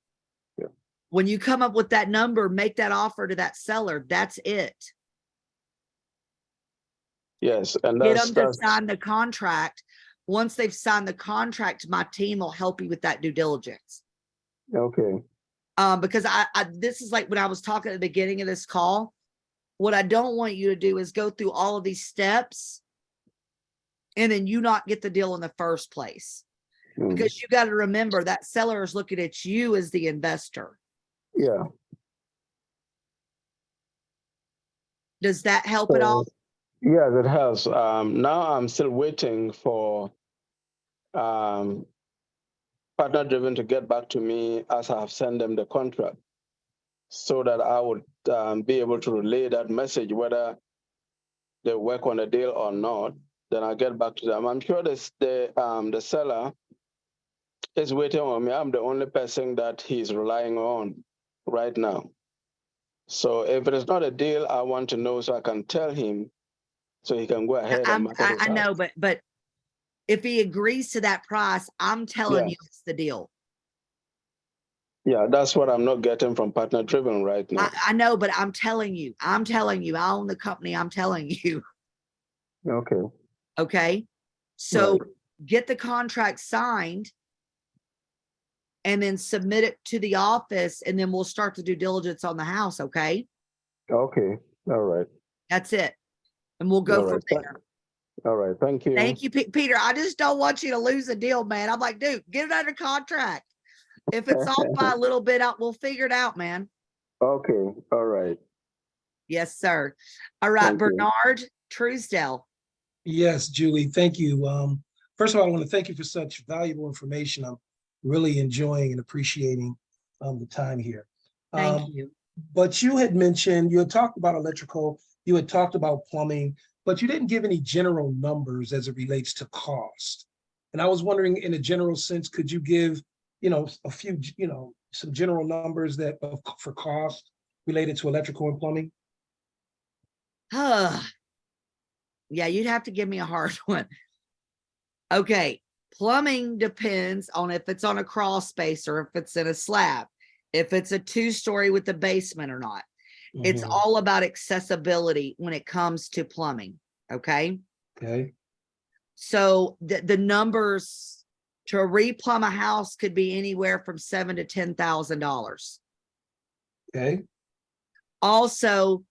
Yeah. When you come up with that number, make that offer to that seller. That's it. Yes, and Get that's them to sign the contract. Once they've signed the contract, my team will help you with that due diligence. okay. Because this is like when I was talking at the beginning of this call, what I don't want you to do is go through all of these steps and then you not get the deal in the first place. Because you got to remember that seller is looking at you as the investor. Yeah. Does that help at all? Yes, it has. Now I'm still waiting for Partner Driven to get back to me as I have sent them the contract, so that I would be able to relay that message, whether they work on the deal or not. Then I'll get back to them. I'm sure the seller is waiting on me. I'm the only person that he's relying on right now. So if it is not a deal, I want to know so I can tell him, so he can go ahead and market his I house. know, but if he agrees to that price, I'm telling you it's the deal. Yeah, that's what I'm not getting from Partner Driven right now. I know, but I'm telling you, I own the company. I'm telling you. Okay. Okay. So Right. get the contract signed and then submit it to the office, and then we'll start the due diligence on the house. Okay. Okay. All right. That's it. And we'll go All from right. there. All right. Thank you. Thank you, Peter. I just don't want you to lose a deal, man. I'm like, dude, get it under contract. If it's off by a little bit, we'll figure it out, man. Okay. All right. Yes, sir. All right, Thank you. Bernard Truesdale. Yes, Julie, thank you. First of all, I want to thank you for such valuable information. I'm really enjoying and appreciating the time here. Thank you. But you had mentioned, you had talked about electrical, you had talked about plumbing, but you didn't give any general numbers as it relates to cost. And I was wondering, in a general sense, could you give, a few, some general numbers for cost related to electrical and plumbing? Yeah, you'd have to give me a hard one. Okay. Plumbing depends on if it's on a crawl space or if it's in a slab, if it's a 2-story with a basement or not. It's all about accessibility when it comes to plumbing. Okay. Okay. So the numbers to replumb a house could be anywhere from $7,000 to $10,000. Okay. Also,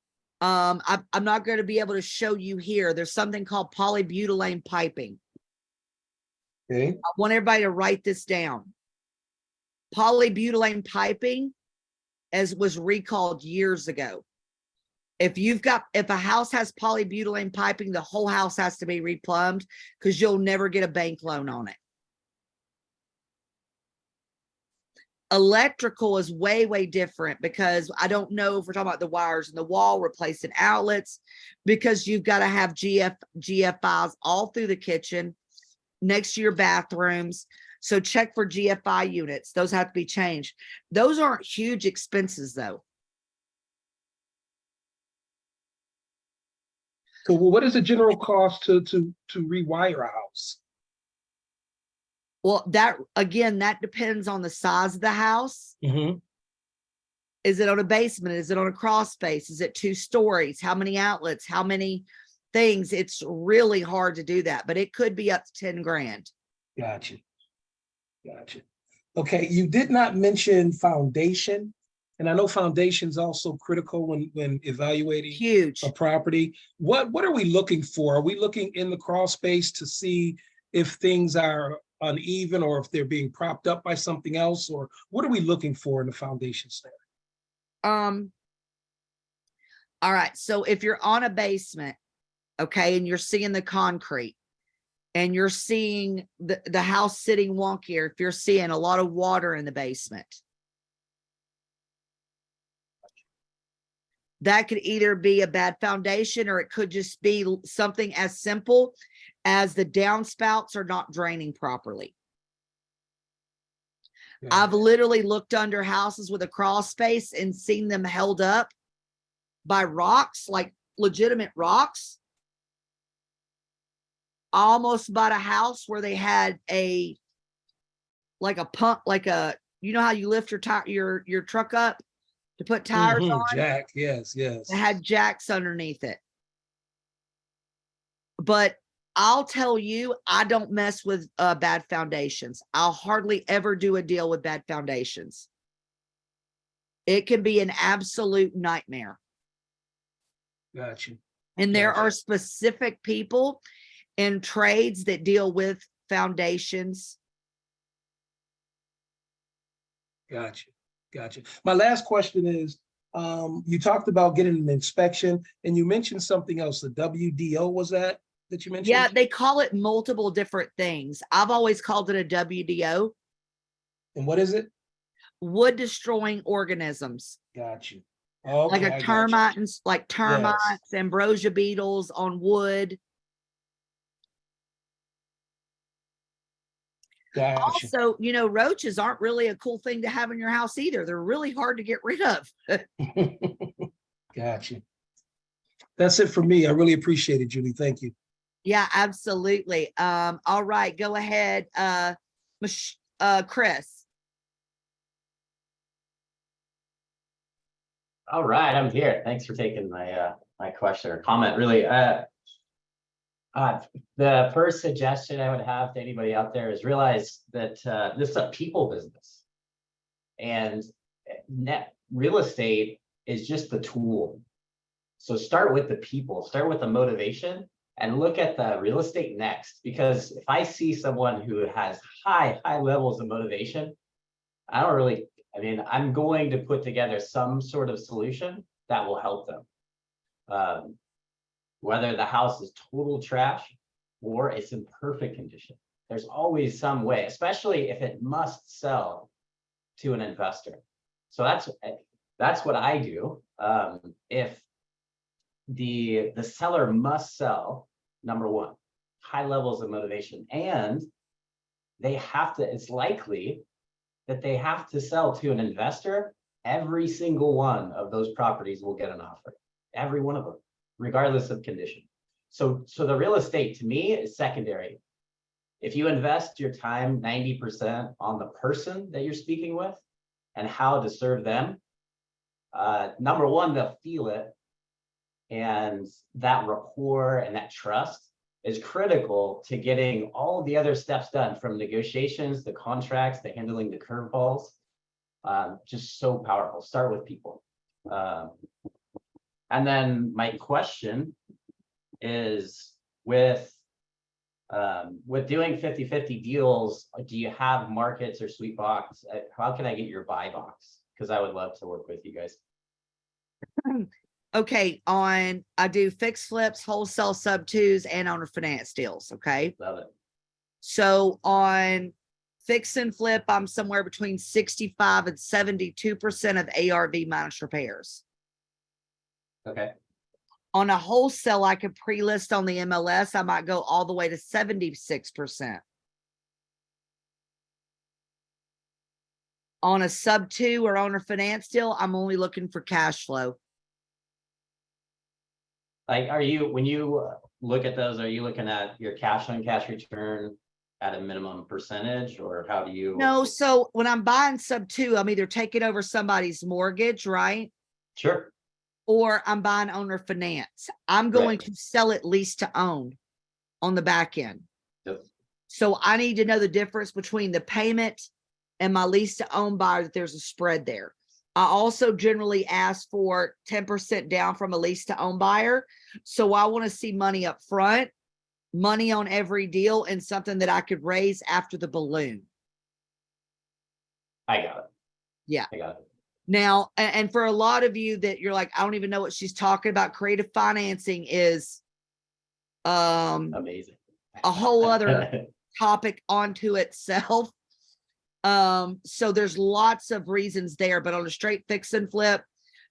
I'm not going to be able to show you here. There's something called polybutylene piping. Okay. I want everybody to write this down. Polybutylene piping was recalled years ago. If a house has polybutylene piping, the whole house has to be replumbed because you'll never get a bank loan on it. Electrical is way, way different because I don't know if we're talking about the wires in the wall, replacing outlets, because you've got to have GFIs all through the kitchen, next to your bathrooms. So check for GFI units. Those have to be changed. Those aren't huge expenses though. So what is the general cost to rewire a house? Well, that depends on the size of the house. Mm-hmm. Is it on a basement? Is it on a crawl space? Is it 2 stories? How many outlets? How many things? It's really hard to do that, but it could be up to 10 grand. Gotcha. Okay, you did not mention foundation, and I know foundation's also critical when evaluating Huge. a property. What are we looking for? Are we looking in the crawl space to see if things are uneven or if they're being propped up by something else, or what are we looking for in the foundation stair? All right. So if you're on a basement, okay, and you're seeing the concrete and you're seeing the house sitting wonkier, if you're seeing a lot of water in the basement, that could either be a bad foundation or it could just be something as simple as the downspouts are not draining properly. Yeah. I've literally looked under houses with a crawl space and seen them held up by rocks, like legitimate rocks. I almost bought a house where they had a pump, you know how you lift your truck up to put tires on? Jack, yes. It had jacks underneath it. But I'll tell you, I don't mess with bad foundations. I'll hardly ever do a deal with bad foundations. It can be an absolute nightmare. Gotcha. And there Gotcha. are specific people in trades that deal with foundations. Gotcha. My last question is, you talked about getting an inspection and you mentioned something else, the WDO, was that you mentioned? Yeah, they call it multiple different things. I've always called it a WDO. And what is it? Wood destroying organisms. Got you. Okay, Like I a got you. termite, like termites, Yes. ambrosia beetles on wood. Gotcha. Also, roaches aren't really a cool thing to have in your house either. They're really hard to get rid of. Gotcha. That's it for me. I really appreciate it, Julie. Thank you. Yeah, absolutely. All right, go ahead. Chris. All right, I'm here. Thanks for taking my my question or comment. Really, the first suggestion I would have to anybody out there is realize that this is a people business, and real estate is just the tool. So start with the people, start with the motivation, and look at the real estate next. Because if I see someone who has high levels of motivation, I'm going to put together some sort of solution that will help them. Whether the house is total trash or it's in perfect condition, there's always some way, especially if it must sell to an investor. So that's what I do. If the seller must sell, number one, high levels of motivation, and it's likely that they have to sell to an investor, every single one of those properties will get an offer. Every one of them, regardless of condition. So the real estate to me is secondary. If you invest your time 90% on the person that you're speaking with and how to serve them, number one, they'll feel it. And that rapport and that trust is critical to getting all the other steps done, from negotiations, the contracts, the handling the curveballs. Just so powerful. Start with people. And then my question is, with doing 50-50 deals, do you have markets or sweet box? How can I get your buy box? Because I would love to work with you guys. Okay, I do fixed flips, wholesale sub twos, and owner finance deals. Okay. Love it. So on fix and flip, I'm somewhere between 65 and 72% of ARV minus repairs. Okay. On a wholesale, I could pre-list on the MLS. I might go all the way to 76%. On a sub two or owner finance deal, I'm only looking for cash flow. Like, when you look at those, are you looking at your cash on cash return at a minimum percentage, or how do you? No, so when I'm buying sub two, I'm either taking over somebody's mortgage, right? Sure. Or I'm buying owner finance. I'm going Right. to sell it lease to own on the back end. Yep. So I need to know the difference between the payment and my lease to own buyer, that there's a spread there. I also generally ask for 10% down from a lease to own buyer. So I want to see money up front, money on every deal, and something that I could raise after the balloon. I got it. Yeah. I got it. Now, and for a lot of you that you're like, I don't even know what she's talking about, creative financing is Amazing. a whole other topic onto itself. So there's lots of reasons there, but on a straight fix and flip,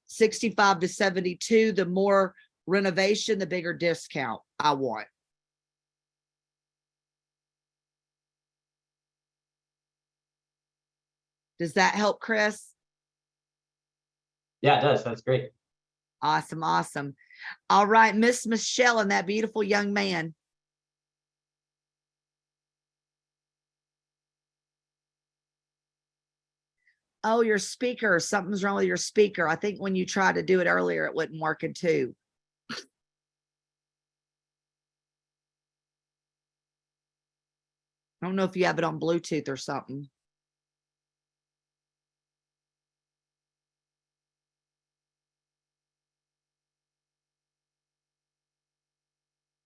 65 to 72, the more renovation, the bigger discount I want. Does that help, Chris? Yeah, it does. That's great. Awesome. Awesome. All right, Miss Michelle and that beautiful young man. Oh, your speaker, something's wrong with your speaker. I think when you tried to do it earlier, it wasn't working too. I don't know if you have it on Bluetooth or something.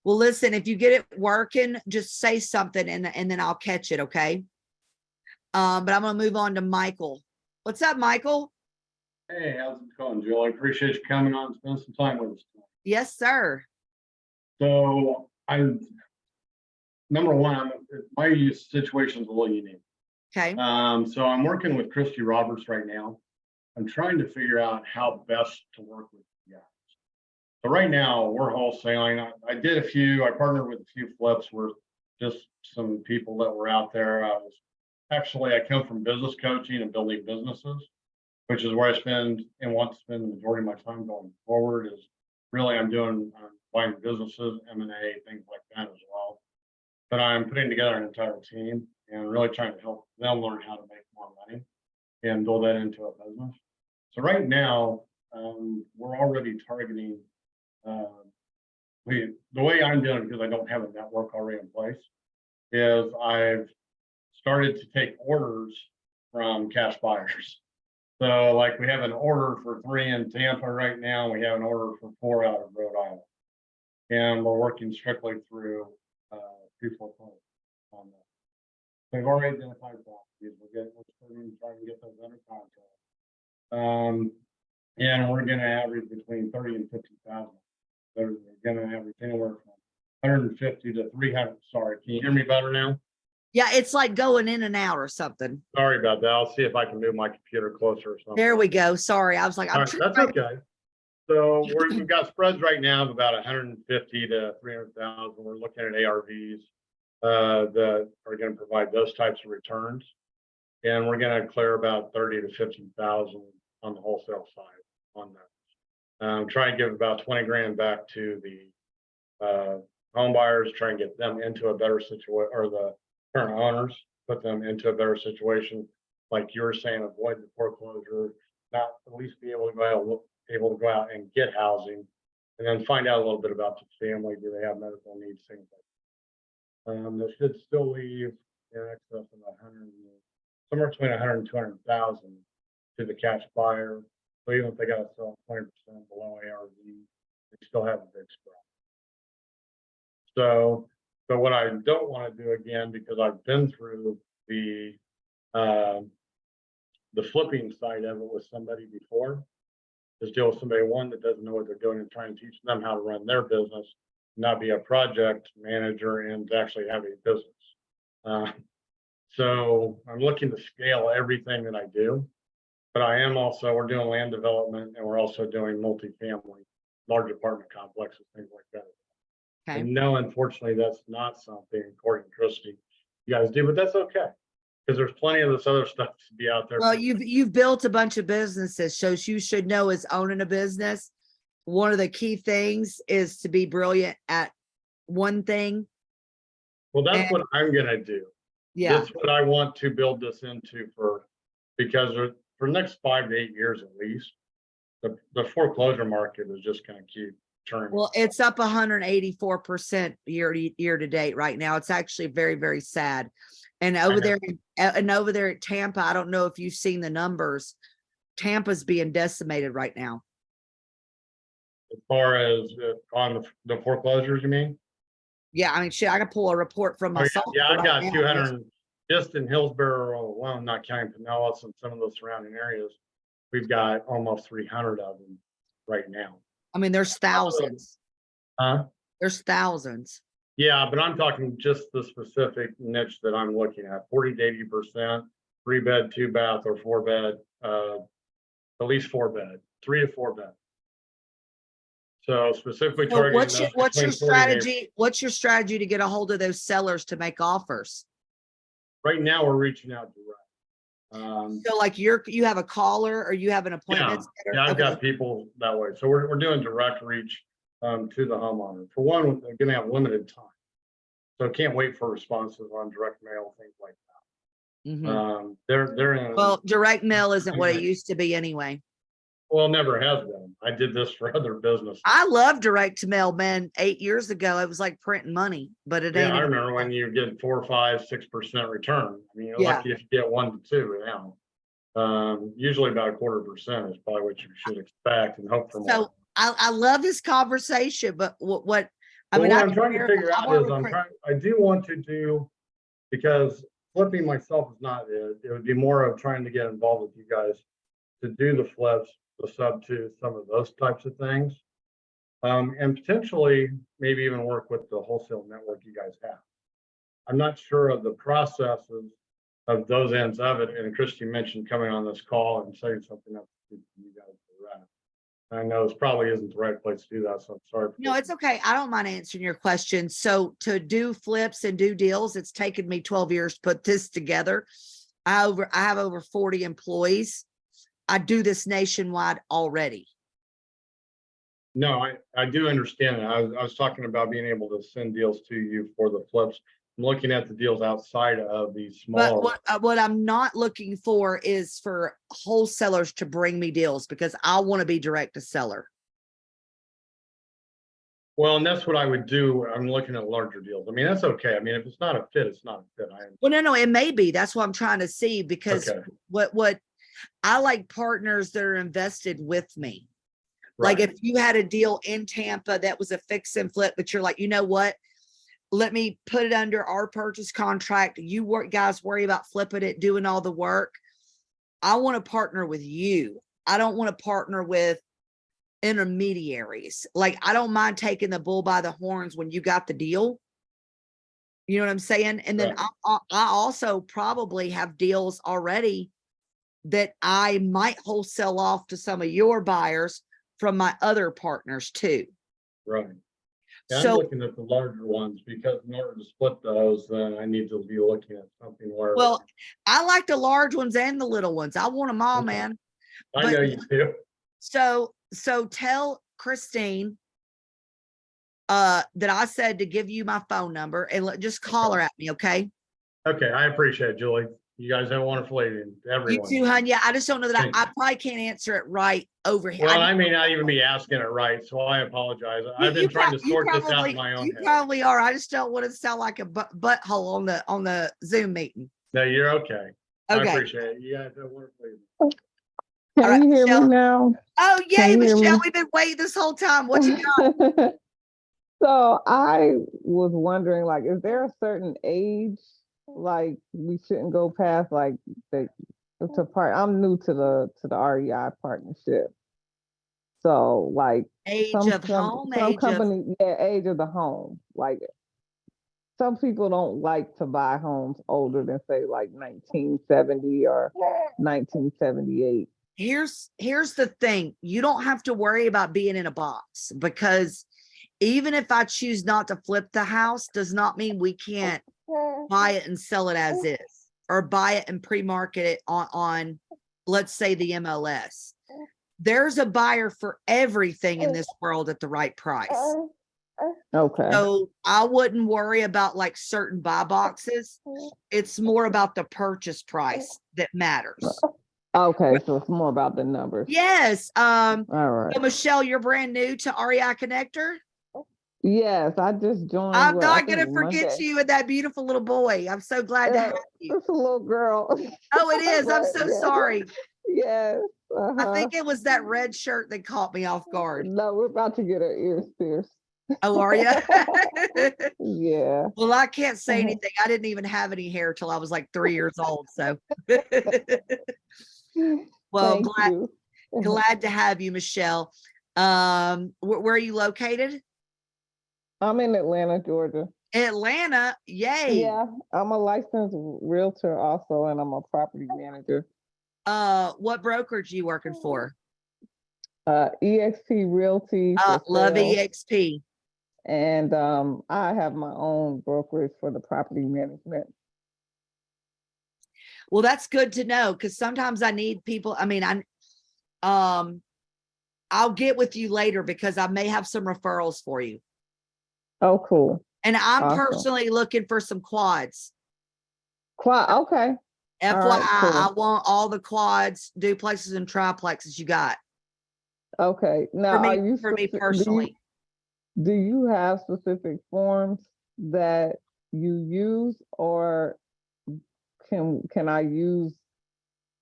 Well, listen, if you get it working, just say something and then I'll catch it, okay? But I'm gonna move on to Michael. What's up, Michael? Hey, how's it going, Jill? I appreciate you coming on and spending some time with us tonight. Yes, sir. So number one, my situation's a little unique. Okay. So I'm working with Christy Roberts right now. I'm trying to figure out how best to work with you guys. So right now we're wholesaling. I partnered with a few flips with just some people that were out there. I come from business coaching and building businesses, which is where I spend and want to spend the majority of my time going forward. Is really I'm buying businesses, M&A, things like that as well. But I'm putting together an entire team and really trying to help them learn how to make more money and build that into a business. So right now, we're already targeting, the way I'm doing it, because I don't have a network already in place, is I've started to take orders from cash buyers. So like we have an order for 3 in Tampa right now. We have an order for 4 out of Rhode Island. And we're working strictly through people on that. We've already identified properties. We're trying to get those under contract. And we're going to average between 30 and 50,000. They're going to average anywhere from 150 to 300. Sorry, can you hear me better now? Yeah, it's like going in and out or something. Sorry about that. I'll see if I can move my computer closer or something. There we go. Sorry, I was like, All right, that's okay. So we've got spreads right now of about 150 to 300,000. We're looking at ARVs that are going to provide those types of returns, and we're going to clear about 30 to 50,000 on the wholesale side on that. Try and give about 20 grand back to the home buyers. Try and get them into a better situation, or the current owners, put them into a better situation, like you were saying, avoid the foreclosure, not at least be able to go out and get housing, and then find out a little bit about the family. Do they have medical needs, things like that. They should still leave in excess of 100, somewhere between 100 and 200,000 to the cash buyer. So even if they got to sell 20% below ARV, they still have a big spread. So what I don't want to do again, because I've been through the flipping side of it with somebody before, just deal with somebody, one, that doesn't know what they're doing and trying to teach them how to run their business, not be a project manager and to actually have a business. So I'm looking to scale everything that I do, but I am also, we're doing land development and we're also doing multifamily, large apartment complexes, things like that. Okay. And no, unfortunately, that's not something, according to Christie, you guys do, but that's okay. Because there's plenty of this other stuff to be out there. Well, you've built a bunch of businesses, so you should know as owning a business, one of the key things is to be brilliant at one thing. Well, that's what I'm gonna do. Yeah. That's what I want to build this into because for the next 5 to 8 years at least, the foreclosure market is just gonna keep turning. Well, it's up 184% year to date right now. It's actually very, very sad. And over there at Tampa, I don't know if you've seen the numbers. Tampa's being decimated right now. As far as on the foreclosures, you mean? Yeah, I mean, shit, I can pull a report from Oh, myself. yeah, I've got right now. 200 just in Hillsborough, well, not counting Pinellas and some of those surrounding areas. We've got almost 300 of them right now. I mean, there's thousands. Huh? There's thousands. Yeah, but I'm talking just the specific niche that I'm looking at, 40 to 80%, 3-bed, 2-bath, or 4-bed, at least 4-bed, 3 to 4 bed. So specifically So targeting what's those your between 40 and 80. strategy? What's your strategy to get a hold of those sellers to make offers? Right now, we're reaching out direct. So like you have a caller or you have an appointment? setter? Yeah, I've Okay. got people that way. So we're doing direct reach to the homeowner. For one, they're gonna have limited time. So can't wait for responses on direct mail, things like that. Mhm. They're in. Well, direct mail isn't what it used to be anyway. Well, never has been. I did this for other businesses. I love direct mail, man. 8 years ago, it was like printing money, but it Yeah, ain't. I even- remember when you get 4, 5, 6% return. I mean, you're Yeah. lucky if you get 1 to 2 now. Usually about 1/4% is probably what you should expect and hope for more. So I love this conversation, but what I Well, mean, what I'm I'm trying to prepared- figure I out wanna is recruit- I do want to do, because flipping myself is not it. It would be more of trying to get involved with you guys to do the flips, the sub to some of those types of things. And potentially maybe even work with the wholesale network you guys have. I'm not sure of the processes of those ends of it. And Christy mentioned coming on this call and saying something up to you guys for that. I know this probably isn't the right place to do that, so I'm sorry. No, it's okay. I don't mind answering your question. So to do flips and do deals, it's taken me 12 years to put this together. I have over 40 employees. I do this nationwide already. No, I do understand that. I was talking about being able to send deals to you for the flips. I'm looking at the deals outside of these But smaller. what I'm not looking for is for wholesalers to bring me deals because I want to be direct to seller. Well, and that's what I would do. I'm looking at larger deals. I mean, that's okay. I mean, if it's not a fit, it's not a fit. Well, no, it may be. That's what I'm trying to see because Okay. what I like partners that are invested with me. Like Right. if you had a deal in Tampa that was a fix and flip, but you're like, you know what? Let me put it under our purchase contract. You guys worry about flipping it, doing all the work. I want to partner with you. I don't want to partner with intermediaries. Like I don't mind taking the bull by the horns when you got the deal. You know what I'm saying? And then Right. I also probably have deals already that I might wholesale off to some of your buyers from my other partners too. Right. Yeah, I'm So, looking at the larger ones because in order to split those, then I need to be looking at something where. well, I like the large ones and the little ones. I want them all, Okay. man. I but- know you do. So tell Christine that I said to give you my phone number and just call her at me, okay? Okay, I appreciate it, Julie. You guys have a wonderful evening, You everyone. too, hon. Yeah, I just don't know that Thank I you. probably can't answer it right over here. Well, I may not even be asking it right, so I apologize. I've been trying to sort this out in my own You head. probably are. I just don't want to sound like a butthole on the Zoom meeting. No, you're okay. I Okay. appreciate it. You guys have a wonderful evening. All Can right, you hear Michelle. me now? Oh, yay, Can you hear Michelle. me? We've been waiting this whole time. What you got? So I was wondering, like, is there a certain age, like, we shouldn't go past, like, I'm new to the REI partnership. So like Age of home, some age of, company, yeah, age of the home. Like some people don't like to buy homes older than say like 1970 or 1978. here's the thing. You don't have to worry about being in a box, because even if I choose not to flip the house, does not mean we can't buy it and sell it as is, or buy it and pre-market it on let's say the MLS. There's a buyer for everything in this world at the right price. Okay. So I wouldn't worry about like certain buy boxes. It's more about the purchase price that matters. Okay, so it's more about the numbers. Yes. All right. So Michelle, you're brand new to REI Connector. Yes, I just joined. I'm what, I not gonna think forget Monday. you and that beautiful little boy. I'm so glad to Yeah, have you. it's a little girl. Oh, it is. I'm But, so yeah. sorry. Yes. I think it was that red shirt that caught me off guard. No, we're about to get her ears pierced. Oh, are you? Yeah. Well, I can't say anything. I didn't even have any hair till I was like 3 years old. So, well, Thank you. glad to have you, Michelle. Where are you located? I'm in Atlanta, Georgia. Atlanta. Yay. Yeah, I'm a licensed realtor also, and I'm a property manager. What brokerage are you working for? EXP Realty. For Love sale. EXP. And I have my own brokerage for the property management. Well, that's good to know, because sometimes I need people. I mean, I'll get with you later because I may have some referrals for you. Oh, cool. And I'm Awesome. personally looking for some quads. Okay. FYI, All right, cool. I want all the quads, duplexes, and triplexes you got. Okay. Now, For me, are you for me speci- personally. Do you have specific forms that you use, or can I use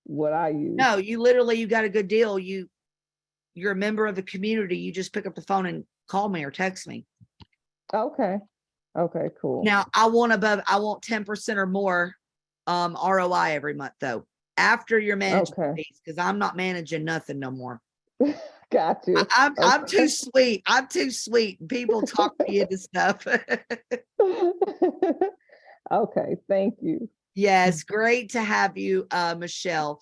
what I use? No, you got a good deal. You're a member of the community. You just pick up the phone and call me or text me. Okay. Okay, cool. Now I want 10% or more ROI every month though, after your management fees, because I'm not managing nothing no more. Got you. I'm too sweet. I'm too sweet. People talk me into stuff. Okay, thank you. Yes, great to have you, Michelle.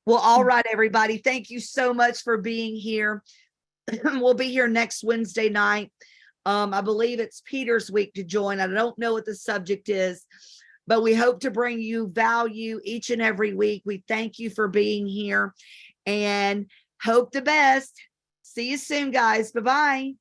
Well, all right, everybody. Thank you so much for being here. We'll be here next Wednesday night. I believe it's Peter's week to join. I don't know what the subject is, but we hope to bring you value each and every week. We thank you for being here and hope the best. See you soon, guys. Bye-bye.